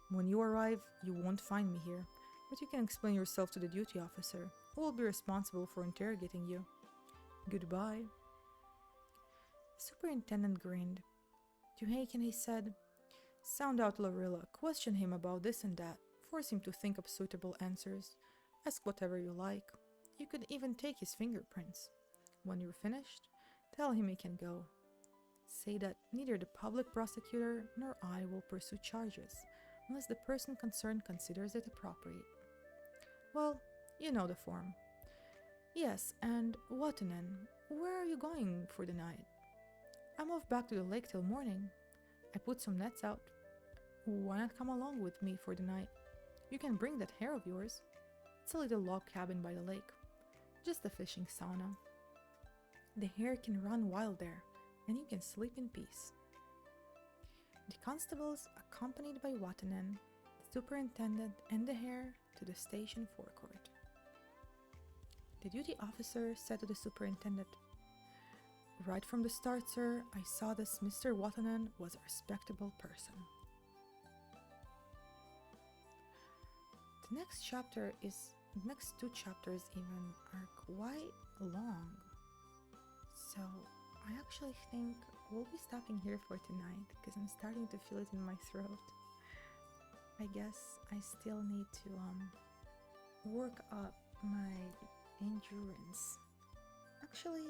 When you arrive, you won't find me here, but you can explain yourself to the duty officer, who will be responsible for interrogating you. Goodbye." The superintendent grinned. To Haken he said, "Sound out Lorilla, question him about this and that, force him to think up suitable answers. Ask whatever you like. You could even take his fingerprints. When you're finished, tell him he can go. Say that neither the public prosecutor nor I will pursue charges unless the person concerned considers it appropriate. Well, you know the form. Yes, and Watanen, where are you going for the night? I'm off back to the lake till morning. I put some nets out. Why not come along with me for the night? You can bring that Hare of yours. It's a little log cabin by the lake. Just a fishing sauna. The Hare can run wild there, and you can sleep in peace. The constables, accompanied by Watanen, the superintendent, and the Hare, to the station forecourt. The duty officer said to the superintendent, "Right from the start, sir, I saw this Mr. Watanen was a respectable person." The next two chapters even are quite long. So I actually think we'll be stopping here for tonight because I'm starting to feel it in my throat. I guess I still need to work up my endurance. Actually,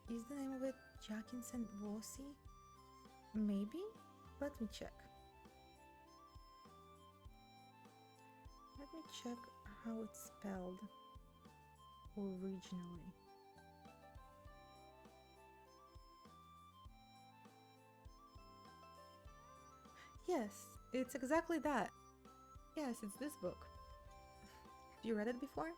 is the name of it Jackinson Vosi? Maybe? Let me check. Let me check how it's spelled originally. Yes, it's exactly that. Yes, it's this book. Have you read it before?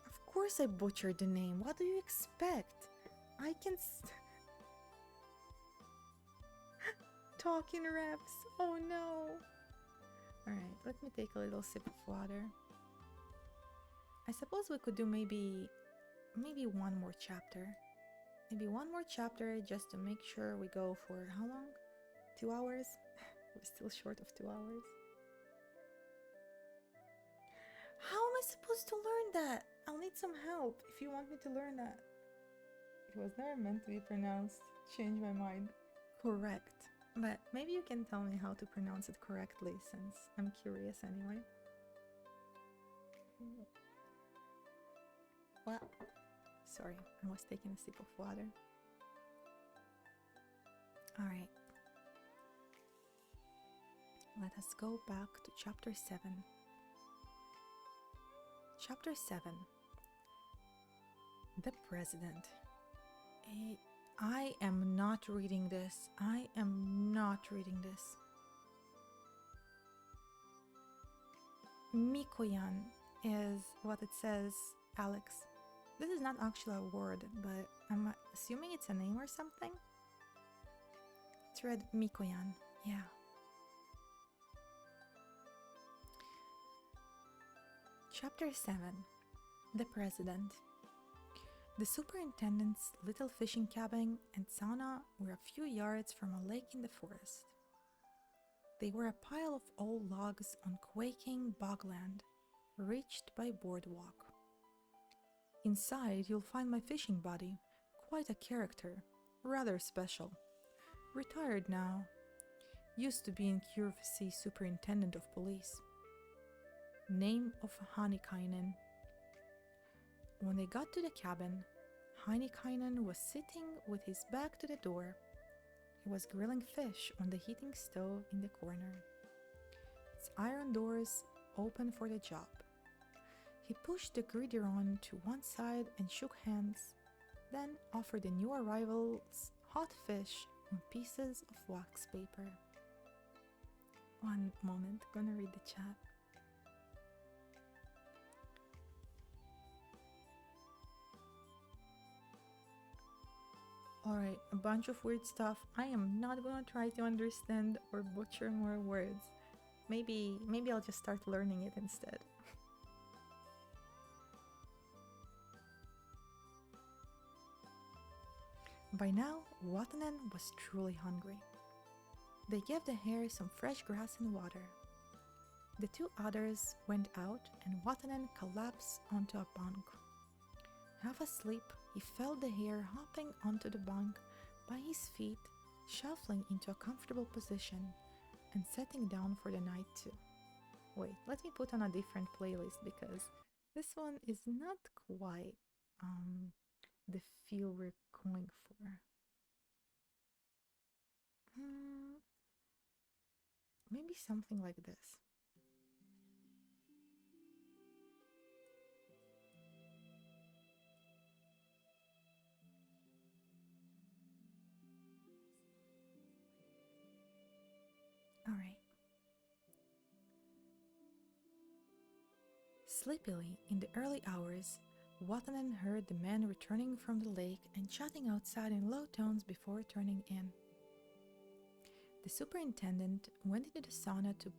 Of course I butchered the name. What do you expect? I can talking reps. Oh no. Alright, let me take a little sip of water. I suppose we could do maybe one more chapter. Maybe one more chapter just to make sure we go for how long? 2 hours? We're still short of 2 hours. How am I supposed to learn that? I'll need some help if you want me to learn that. It was never meant to be pronounced. Change my mind. Correct. But maybe you can tell me how to pronounce it correctly since I'm curious anyway. Well, sorry, I was taking a sip of water. Alright. Let us go back to chapter 7. Chapter 7. The President. I am not reading this. I am not reading this. Mikoyan is what it says, Alex. This is not actually a word, but I'm assuming it's a name or something. It's read Mikoyan. Yeah. Chapter 7. The President. The superintendent's little fishing cabin and sauna were a few yards from a lake in the forest. They were a pile of old logs on quaking bogland, reached by boardwalk. Inside you'll find my fishing buddy, quite a character, rather special. Retired now. Used to be in Kurvsi superintendent of police. Name of Hanikainen. When they got to the cabin, Hanikainen was sitting with his back to the door. He was grilling fish on the heating stove in the corner. Its iron doors open for the job. He pushed the gridiron to one side and shook hands, then offered the new arrivals hot fish on pieces of wax paper. One moment, gonna read the chat. Alright, a bunch of weird stuff. I am not gonna try to understand or butcher more words. Maybe I'll just start learning it instead. By now, Watanen was truly hungry. They gave the hare some fresh grass and water. The two others went out and Watanen collapsed onto a bunk. Half asleep, he felt the hare hopping onto the bunk by his feet, shuffling into a comfortable position, and settling down for the night too. Wait, let me put on a different playlist because this one is not quite um, the feel we're going for. Hmm, maybe something like this. All right. Sleepily, in the early hours, Watanen heard the men returning from the lake and chatting outside in low tones before turning in. The superintendent went into the sauna to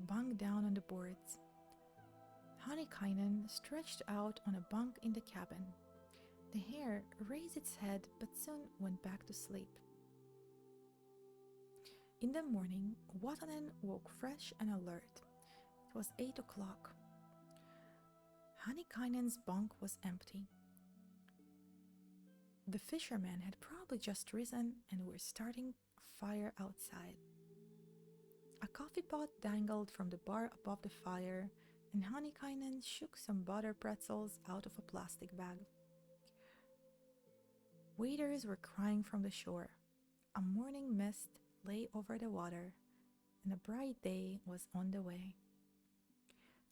bunk down on the boards. Honeykainen stretched out on a bunk in the cabin. The hare raised its head but soon went back to sleep. In the morning, Watanen woke fresh and alert. It was 8 o'clock. Honeykainen's bunk was empty. The fishermen had probably just risen and were starting a fire outside. A coffee pot dangled from the bar above the fire, and Honeykainen shook some butter pretzels out of a plastic bag. Waiters were crying from the shore. A morning mist lay over the water, and a bright day was on the way.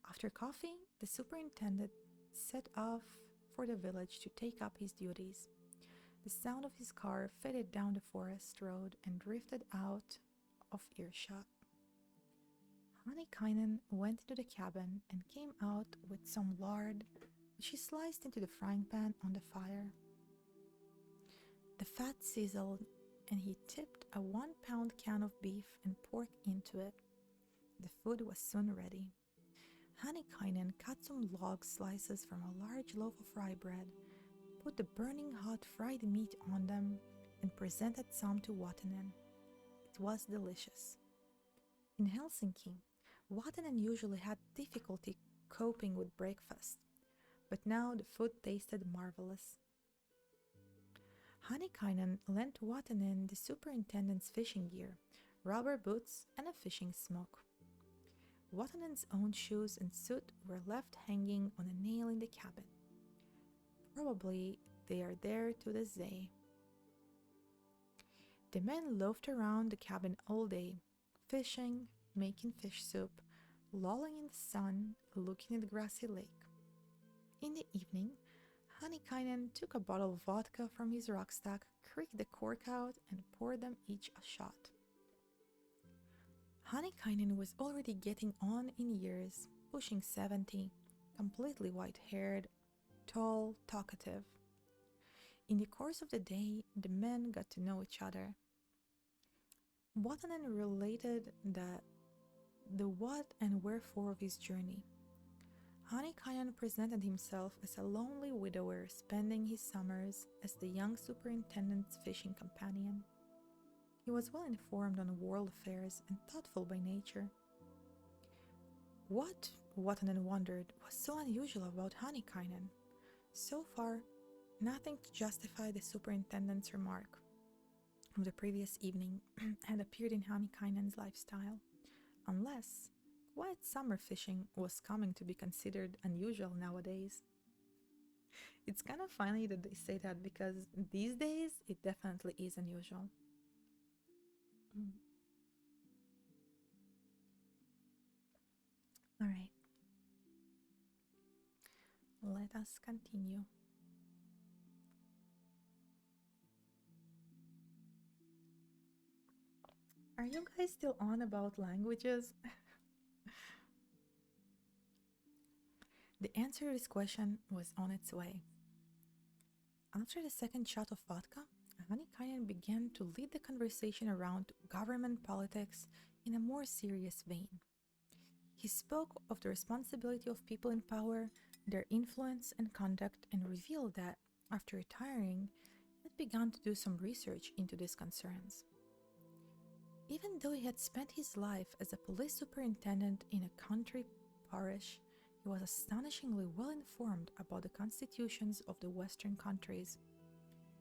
After coffee, the superintendent set off for the village to take up his duties. The sound of his car faded down the forest road and drifted out of earshot. Honeykainen went into the cabin and came out with some lard, which he sliced into the frying pan on the fire. The fat sizzled, and he tipped a 1-pound can of beef and pork into it. The food was soon ready. Honeykainen cut some log slices from a large loaf of rye bread, put the burning hot fried meat on them, and presented some to Watanen. It was delicious. In Helsinki, Watanen usually had difficulty coping with breakfast, but now the food tasted marvelous. Honeykainen lent Watanen the superintendent's fishing gear, rubber boots, and a fishing smock. Watanen's own shoes and suit were left hanging on a nail in the cabin. Probably they are there to this day. The men loafed around the cabin all day, fishing, making fish soup, lolling in the sun, looking at the grassy lake. In the evening, Honeykainen took a bottle of vodka from his rucksack, creaked the cork out, and poured them each a shot. Honeykainen was already getting on in years, pushing 70, completely white-haired, tall, talkative. In the course of the day, the men got to know each other. Watanen related the what and wherefore of his journey. Honeykainen presented himself as a lonely widower spending his summers as the young superintendent's fishing companion. He was well informed on world affairs and thoughtful by nature. What, Watanen wondered, was so unusual about Honeykainen? So far, nothing to justify the superintendent's remark of the previous evening had appeared in Honeykainen's lifestyle, unless quiet summer fishing was coming to be considered unusual nowadays. It's kind of funny that they say that because these days it definitely is unusual. Mm. All right, let us continue. Are you guys still on about languages? The answer to this question was on its way. After the second shot of vodka, Honeykainen began to lead the conversation around government politics in a more serious vein. He spoke of the responsibility of people in power, their influence and conduct, and revealed that, after retiring, he had begun to do some research into these concerns. Even though he had spent his life as a police superintendent in a country parish, he was astonishingly well informed about the constitutions of the Western countries,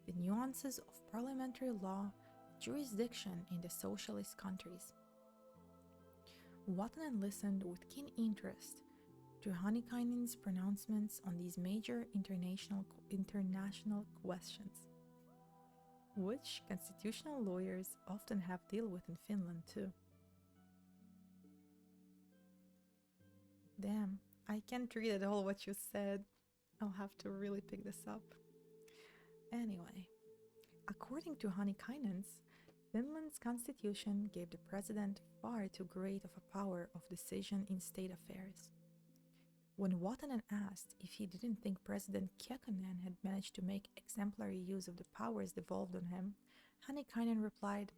the nuances of parliamentary law, jurisdiction in the socialist countries. Watanen listened with keen interest to Hanikainen's pronouncements on these major international questions, which constitutional lawyers often have to deal with in Finland too. Damn, I can't read at all what you said. I'll have to really pick this up. Anyway, according to Hanikainen's, Finland's constitution gave the president far too great of a power of decision in state affairs. When Watanen asked if he didn't think President Kekkonen had managed to make exemplary use of the powers devolved on him, Hanikainen replied,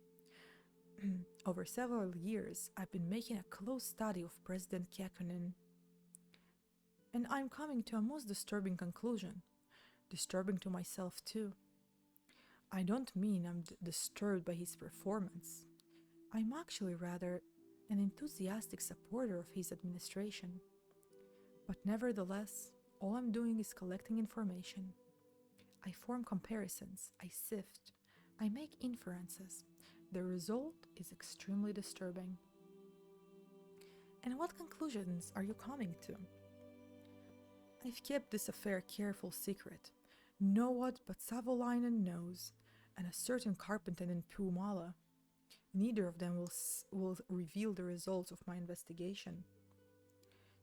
"Over several years, I've been making a close study of President Kekkonen, and I'm coming to a most disturbing conclusion. Disturbing to myself, too. I don't mean I'm disturbed by his performance. I'm actually rather an enthusiastic supporter of his administration. But nevertheless, all I'm doing is collecting information. I form comparisons, I sift, I make inferences. The result is extremely disturbing." "And what conclusions are you coming to?" "I've kept this affair careful secret. No one but Savolainen knows, and a certain carpenter in Puumala. Neither of them will reveal the results of my investigation.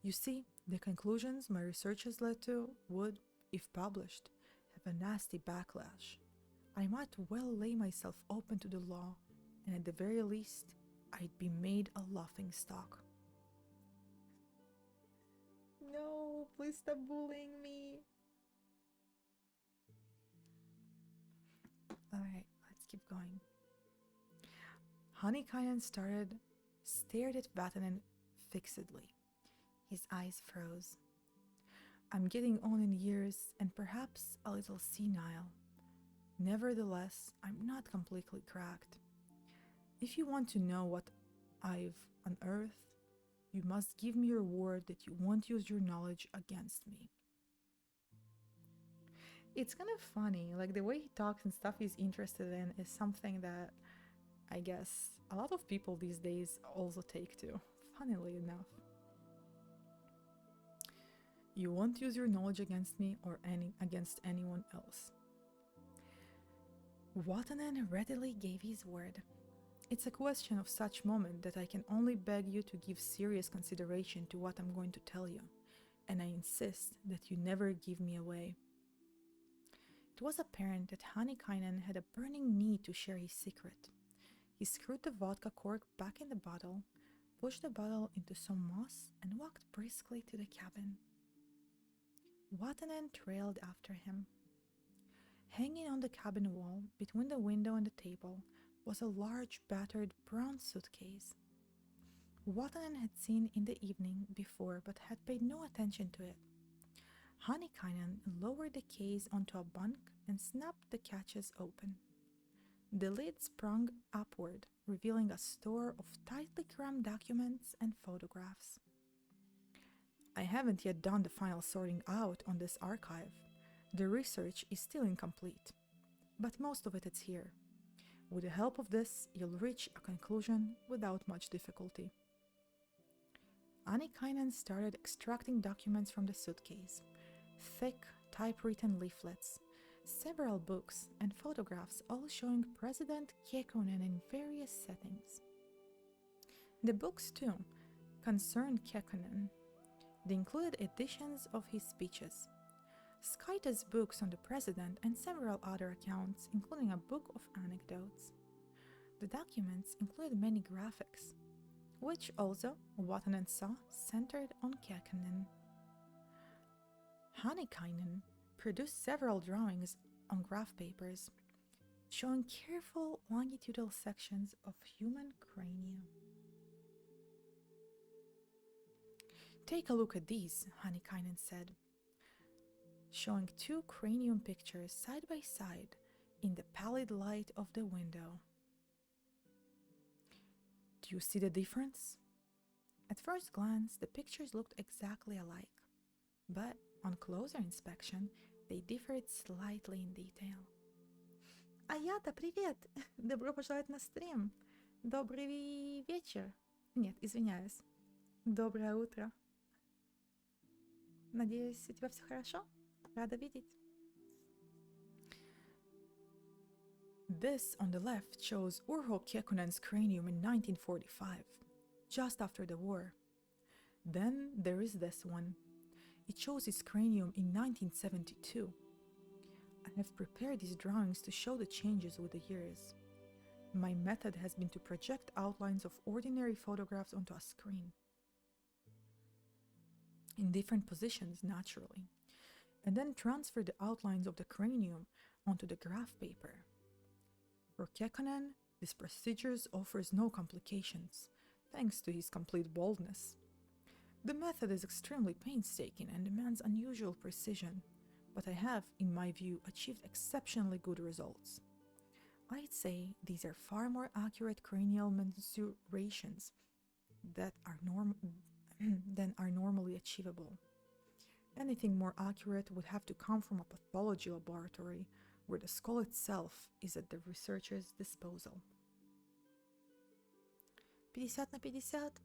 You see, the conclusions my research has led to would, if published, have a nasty backlash. I might well lay myself open to the law, and at the very least, I'd be made a laughingstock." No, please stop bullying me. Alright, let's keep going. Hanikainen stared at Vatanen fixedly. His eyes froze. "I'm getting on in years and perhaps a little senile. Nevertheless, I'm not completely cracked. If you want to know what I've unearthed, you must give me your word that you won't use your knowledge against me." It's kind of funny, like the way he talks and stuff he's interested in is something that I guess a lot of people these days also take to, funnily enough. "You won't use your knowledge against me or against anyone else." Watanen readily gave his word. "It's a question of such moment that I can only beg you to give serious consideration to what I'm going to tell you, and I insist that you never give me away." It was apparent that Hanikainen had a burning need to share his secret. He screwed the vodka cork back in the bottle, pushed the bottle into some moss, and walked briskly to the cabin. Watanen trailed after him. Hanging on the cabin wall, between the window and the table, was a large, battered brown suitcase. Watanen had seen in the evening before but had paid no attention to it. Hanikainen lowered the case onto a bunk and snapped the catches open. The lid sprung upward, revealing a store of tightly crammed documents and photographs. "I haven't yet done the final sorting out on this archive. The research is still incomplete, but most of it is here. With the help of this, you'll reach a conclusion without much difficulty." Hanikainen started extracting documents from the suitcase. Thick, typewritten leaflets, several books, and photographs all showing President Kekkonen in various settings. The books, too, concerned Kekkonen. They included editions of his speeches, Skaita's books on the president, and several other accounts, including a book of anecdotes. The documents included many graphics, which also, Watanen saw, centered on Kekkonen. Hanikainen produced several drawings on graph papers, showing careful longitudinal sections of human cranium. "Take a look at these," Hanikainen said, showing two cranium pictures side by side in the pallid light of the window. "Do you see the difference?" At first glance, the pictures looked exactly alike, but on closer inspection, they differed slightly in detail. «Аята, привет! Добро пожаловать на стрим! Добрый вечер!» Нет, извиняюсь. Доброе утро. Надеюсь, у тебя все хорошо? Рада видеть. This on the left shows Urho Kekkonen's cranium in 1945, just after the war. Then there is this one. It shows his cranium in 1972. I have prepared these drawings to show the changes with the years. My method has been to project outlines of ordinary photographs onto a screen, in different positions naturally, and then transfer the outlines of the cranium onto the graph paper. For Kekkonen, this procedure offers no complications, thanks to his complete baldness. The method is extremely painstaking and demands unusual precision, but I have, in my view, achieved exceptionally good results. I'd say these are far more accurate cranial mensurations that are than are normally achievable. Anything more accurate would have to come from a pathology laboratory, where the skull itself is at the researcher's disposal. 50/50?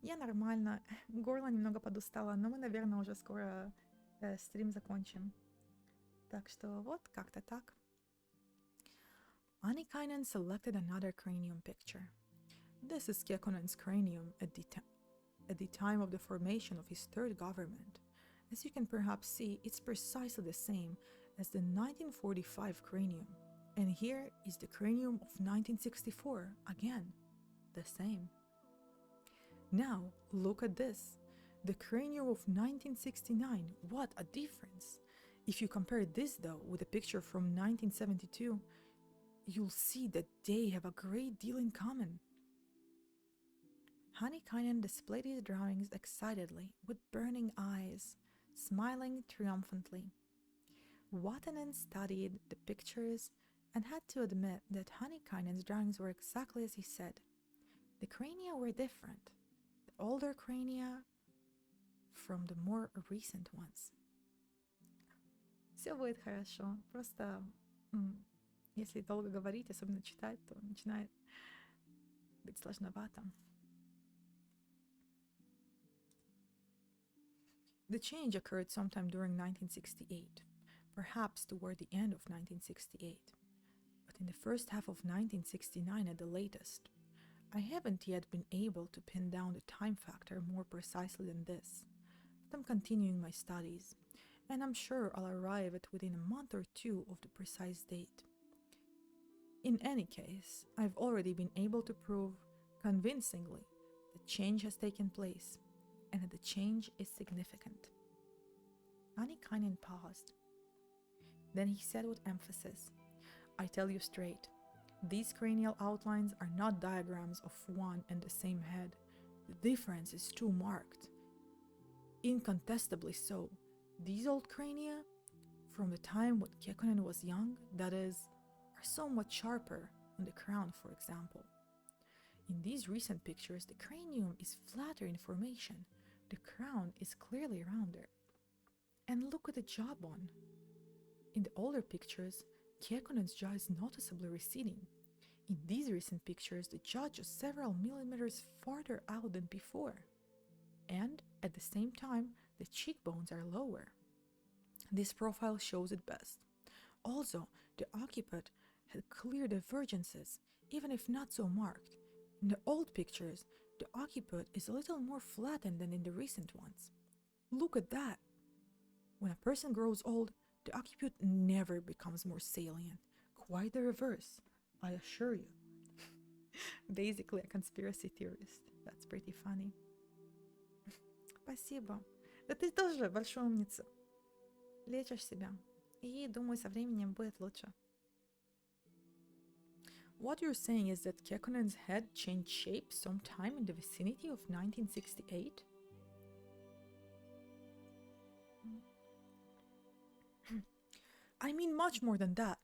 Я нормально. Горло немного подустало, но мы, наверное, уже скоро стрим закончим. Так что вот, как-то так. Annikainen selected another cranium picture. This is Kekkonen's cranium at the time of the formation of his third government. As you can perhaps see, it's precisely the same as the 1945 cranium. And here is the cranium of 1964, again, the same. Now, look at this. The cranium of 1969, what a difference! If you compare this, though, with a picture from 1972, you'll see that they have a great deal in common. Annikainen displayed his drawings excitedly, with burning eyes, smiling triumphantly. Watanen studied the pictures and had to admit that Annikainen's drawings were exactly as he said. The crania were different, the older crania from the more recent ones. Все будет хорошо, просто если долго говорить, особенно читать, то начинает быть сложновато. The change occurred sometime during 1968, perhaps toward the end of 1968, but in the first half of 1969 at the latest. I haven't yet been able to pin down the time factor more precisely than this, but I'm continuing my studies, and I'm sure I'll arrive at within a month or two of the precise date. In any case, I've already been able to prove convincingly that change has taken place, and that the change is significant. Annikainen paused. Then he said with emphasis, I tell you straight, these cranial outlines are not diagrams of one and the same head. The difference is too marked. Incontestably so. These old crania, from the time when Kekkonen was young, that is, are somewhat sharper on the crown, for example. In these recent pictures, the cranium is flatter in formation. The crown is clearly rounder. And look at the jawbone. In the older pictures, Kekkonen's jaw is noticeably receding. In these recent pictures, the jaw is several millimeters farther out than before. And, at the same time, the cheekbones are lower. This profile shows it best. Also, the occiput had clear divergences, even if not so marked. In the old pictures, the occiput is a little more flattened than in the recent ones. Look at that! When a person grows old, the occiput never becomes more salient. Quite the reverse, I assure you. Basically a conspiracy theorist. That's pretty funny. Спасибо. Да ты тоже большая умница. Лечишь себя. И думаю, со временем будет лучше. What you're saying is that Kekkonen's head changed shape sometime in the vicinity of 1968? I mean much more than that.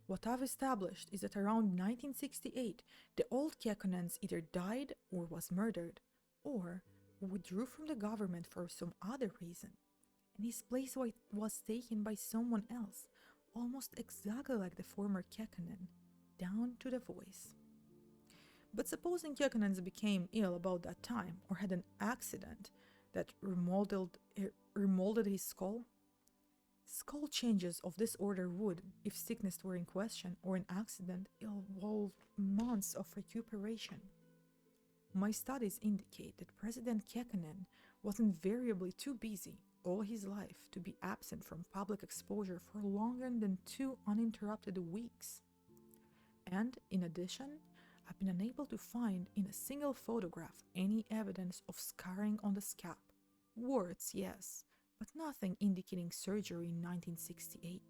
What I've established is that around 1968, the old Kekkonens either died or was murdered, or withdrew from the government for some other reason, and his place was taken by someone else, almost exactly like the former Kekkonen, down to the voice. But supposing Kekkonens became ill about that time or had an accident that remolded his skull? Skull changes of this order would, if sickness were in question or an accident, involve months of recuperation. My studies indicate that President Kekkonen was invariably too busy all his life to be absent from public exposure for longer than 2 uninterrupted weeks. And, in addition, I've been unable to find in a single photograph any evidence of scarring on the scalp. Warts, yes, but nothing indicating surgery in 1968.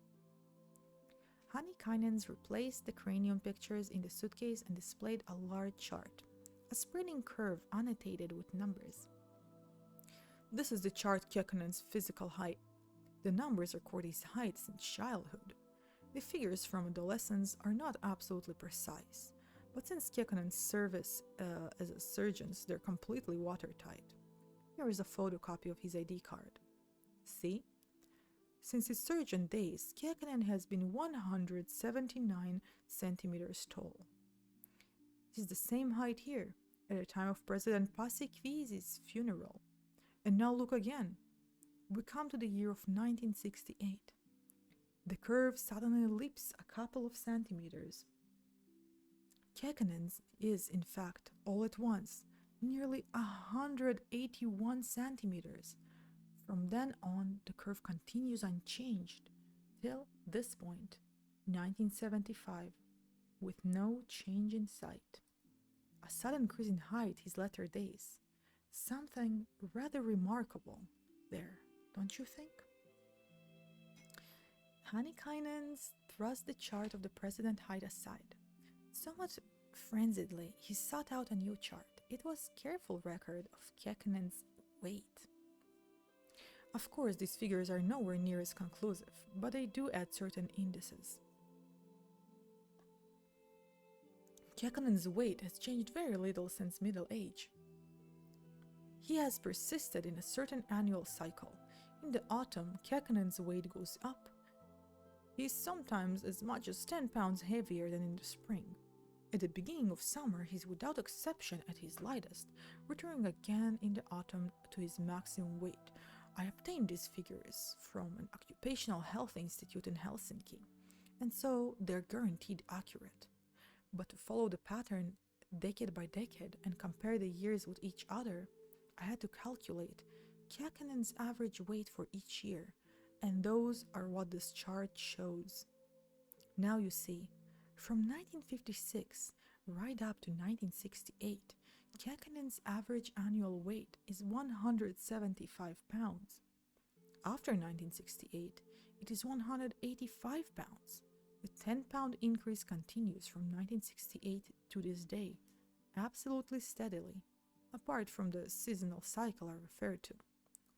Hanikainen's replaced the cranium pictures in the suitcase and displayed a large chart, a spreading curve annotated with numbers. This is the chart Kekkonen's physical height. The numbers record his height since childhood. The figures from adolescence are not absolutely precise, but since Kekkonen's service as a surgeon, they're completely watertight. Here is a photocopy of his ID card. See? Since his surgeon days, Kekkonen has been 179 centimeters tall. He's the same height here, at the time of President Pasikvizi's funeral. And now look again. We come to the year of 1968. The curve suddenly leaps a couple of centimeters. Kekkonen's is, in fact, all at once, nearly 181 centimeters. From then on, the curve continues unchanged, till this point, 1975, with no change in sight. A sudden increase in height his latter days. Something rather remarkable there, don't you think? Hanikainen thrust the chart of the president height aside. Somewhat frenziedly, he sought out a new chart. It was a careful record of Kekkonen's weight. Of course, these figures are nowhere near as conclusive, but they do add certain indices. Kekkonen's weight has changed very little since middle age. He has persisted in a certain annual cycle. In the autumn, Kekkonen's weight goes up. He is sometimes as much as 10 pounds heavier than in the spring. At the beginning of summer, he is without exception at his lightest, returning again in the autumn to his maximum weight. I obtained these figures from an occupational health institute in Helsinki, and so they're guaranteed accurate. But to follow the pattern decade by decade and compare the years with each other, I had to calculate Kekkonen's average weight for each year, and those are what this chart shows. Now you see, from 1956 right up to 1968, Kekkonen's average annual weight is 175 pounds. After 1968, it is 185 pounds. The 10-pound increase continues from 1968 to this day, absolutely steadily, apart from the seasonal cycle I referred to.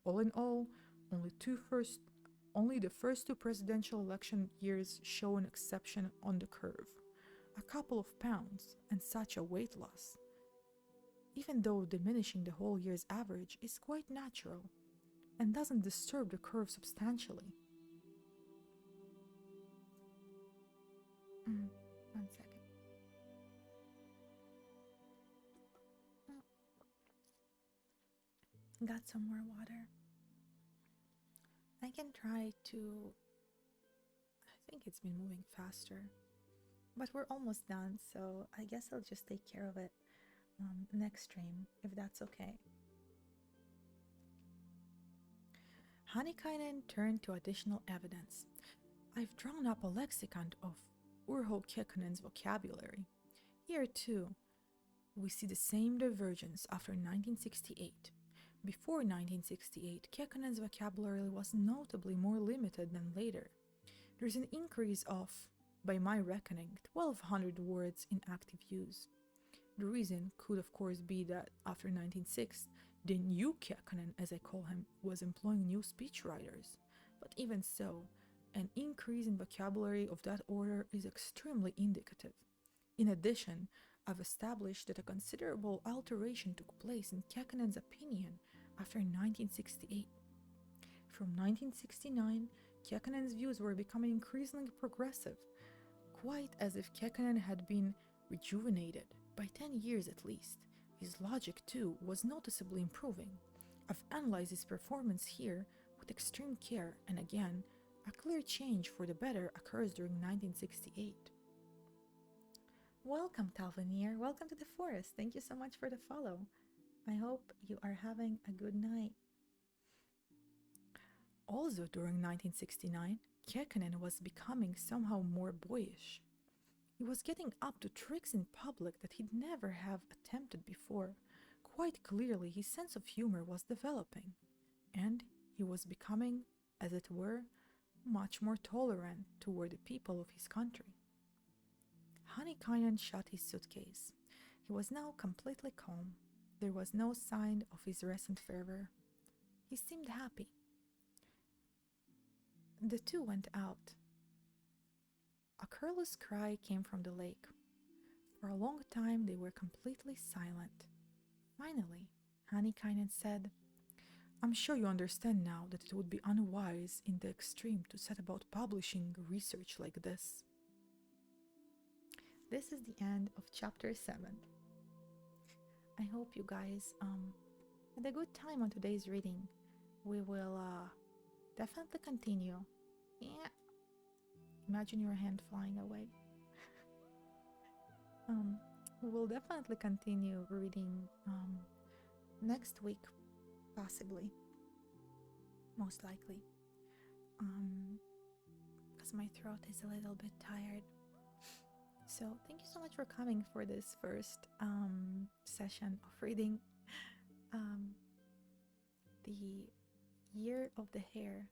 All in all, only the first two presidential election years show an exception on the curve. A couple of pounds and such a weight loss. Even though diminishing the whole year's average is quite natural and doesn't disturb the curve substantially. One second. Got some more water. I can try to... I think it's been moving faster. But we're almost done, so I guess I'll just take care of it next stream, if that's okay. Hanikainen turned to additional evidence. I've drawn up a lexicon of Urho Kekkonen's vocabulary. Here, too, we see the same divergence after 1968. Before 1968, Kekkonen's vocabulary was notably more limited than later. There's an increase of, by my reckoning, 1,200 words in active use. The reason could of course be that after 1906, the new Kekkonen, as I call him, was employing new speechwriters. But even so, an increase in vocabulary of that order is extremely indicative. In addition, I've established that a considerable alteration took place in Kekkonen's opinion after 1968. From 1969, Kekkonen's views were becoming increasingly progressive, quite as if Kekkonen had been rejuvenated. By 10 years at least. His logic, too, was noticeably improving. I've analyzed his performance here with extreme care, and again, a clear change for the better occurs during 1968. Welcome, Talvanier. Welcome to the forest. Thank you so much for the follow. I hope you are having a good night. Also, during 1969, Kekkonen was becoming somehow more boyish. He was getting up to tricks in public that he'd never have attempted before. Quite clearly, his sense of humor was developing, and he was becoming, as it were, much more tolerant toward the people of his country. Honeykainen shut his suitcase. He was now completely calm. There was no sign of his recent fervor. He seemed happy. The two went out. A careless cry came from the lake. For a long time they were completely silent. Finally, Honeykainen said, "I'm sure you understand now that it would be unwise in the extreme to set about publishing research like this." This is the end of chapter 7. I hope you guys had a good time on today's reading. We will definitely continue. Yeah. Imagine your hand flying away. We will definitely continue reading next week, possibly. Most likely. Because my throat is a little bit tired. So thank you so much for coming for this first session of reading the Year of the Hare.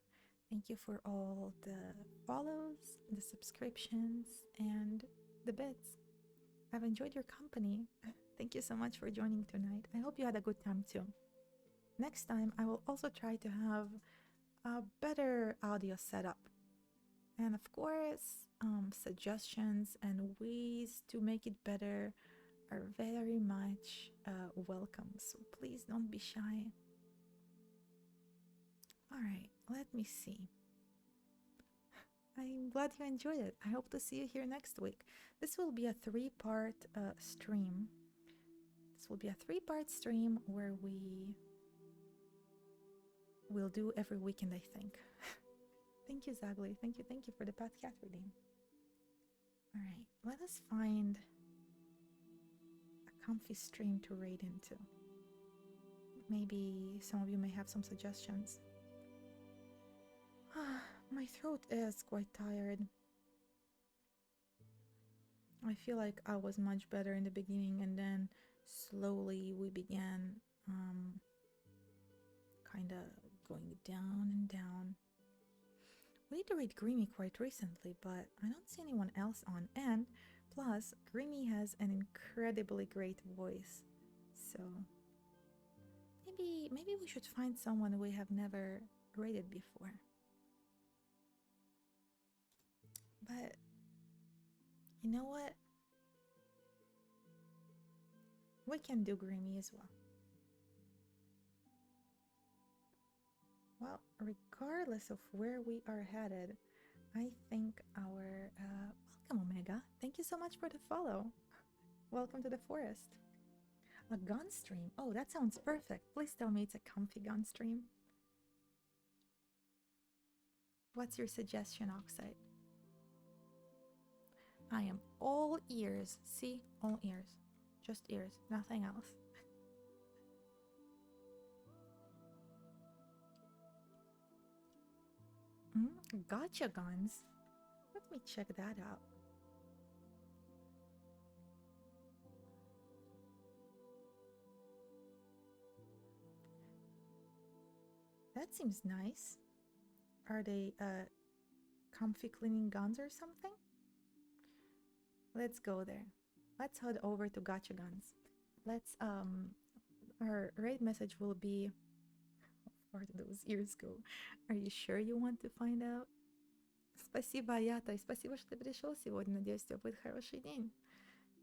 Thank you for all the follows, the subscriptions, and the bits. I've enjoyed your company. Thank you so much for joining tonight. I hope you had a good time too. Next time, I will also try to have a better audio setup. And of course, suggestions and ways to make it better are very much welcome. So please don't be shy. All right, let me see. I'm glad you enjoyed it. I hope to see you here next week. This will be a 3-part stream. This will be a 3-part stream where we will do every weekend, I think. Thank you, Zagli. Thank you for the Pat Cat reading. All right, let us find a comfy stream to read into. Maybe some of you may have some suggestions. My throat is quite tired. I feel like I was much better in the beginning, and then slowly we began kind of going down and down. We need to read Greamy quite recently, but I don't see anyone else on, and plus Greamy has an incredibly great voice, so maybe we should find someone we have never rated before. But you know what? We can do Greamy as well. Well, regardless of where we are headed, I think our welcome, Omega. Thank you so much for the follow. Welcome to the forest. A gun stream. Oh, that sounds perfect. Please tell me it's a comfy gun stream. What's your suggestion, Oxide? I am all ears. See? All ears. Just ears. Nothing else. Gotcha guns. Let me check that out. That seems nice. Are they comfy cleaning guns or something? Let's go there. Let's head over to Gotcha Guns. Let's our raid message will be, how far did those ears go? Are you sure you want to find out? Спасибо, Аята, и спасибо, что ты пришел сегодня. Надеюсь, у тебя будет хороший день.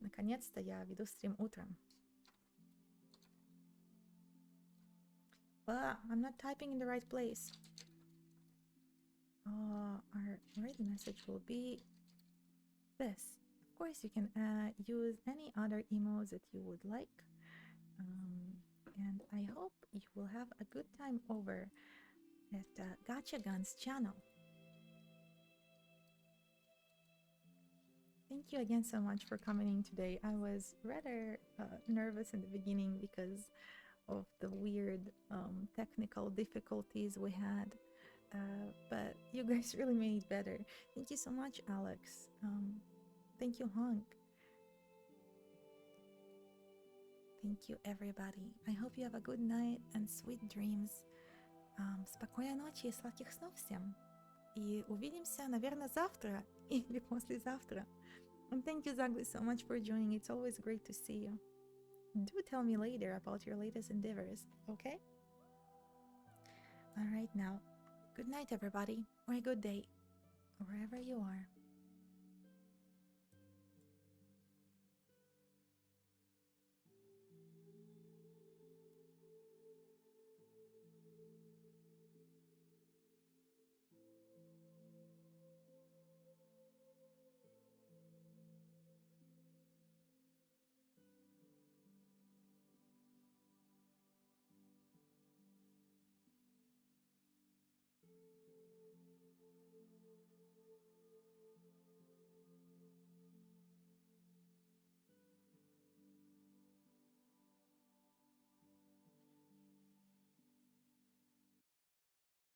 Наконец-то я веду стрим утром. I'm not typing in the right place. Our raid message will be this. Of course, you can use any other emotes that you would like. And I hope you will have a good time over at Gotcha Guns channel. Thank you again so much for coming in today. I was rather nervous in the beginning because of the weird technical difficulties we had. But you guys really made it better. Thank you so much, Alex. Thank you, Honk. Thank you, everybody. I hope you have a good night and sweet dreams. Спокойной ночи и сладких снов всем. И увидимся, наверное, завтра или послезавтра. And thank you, Zagli, so much for joining. It's always great to see you. Do tell me later about your latest endeavors, okay? All right, now, good night, everybody, or a good day, wherever you are.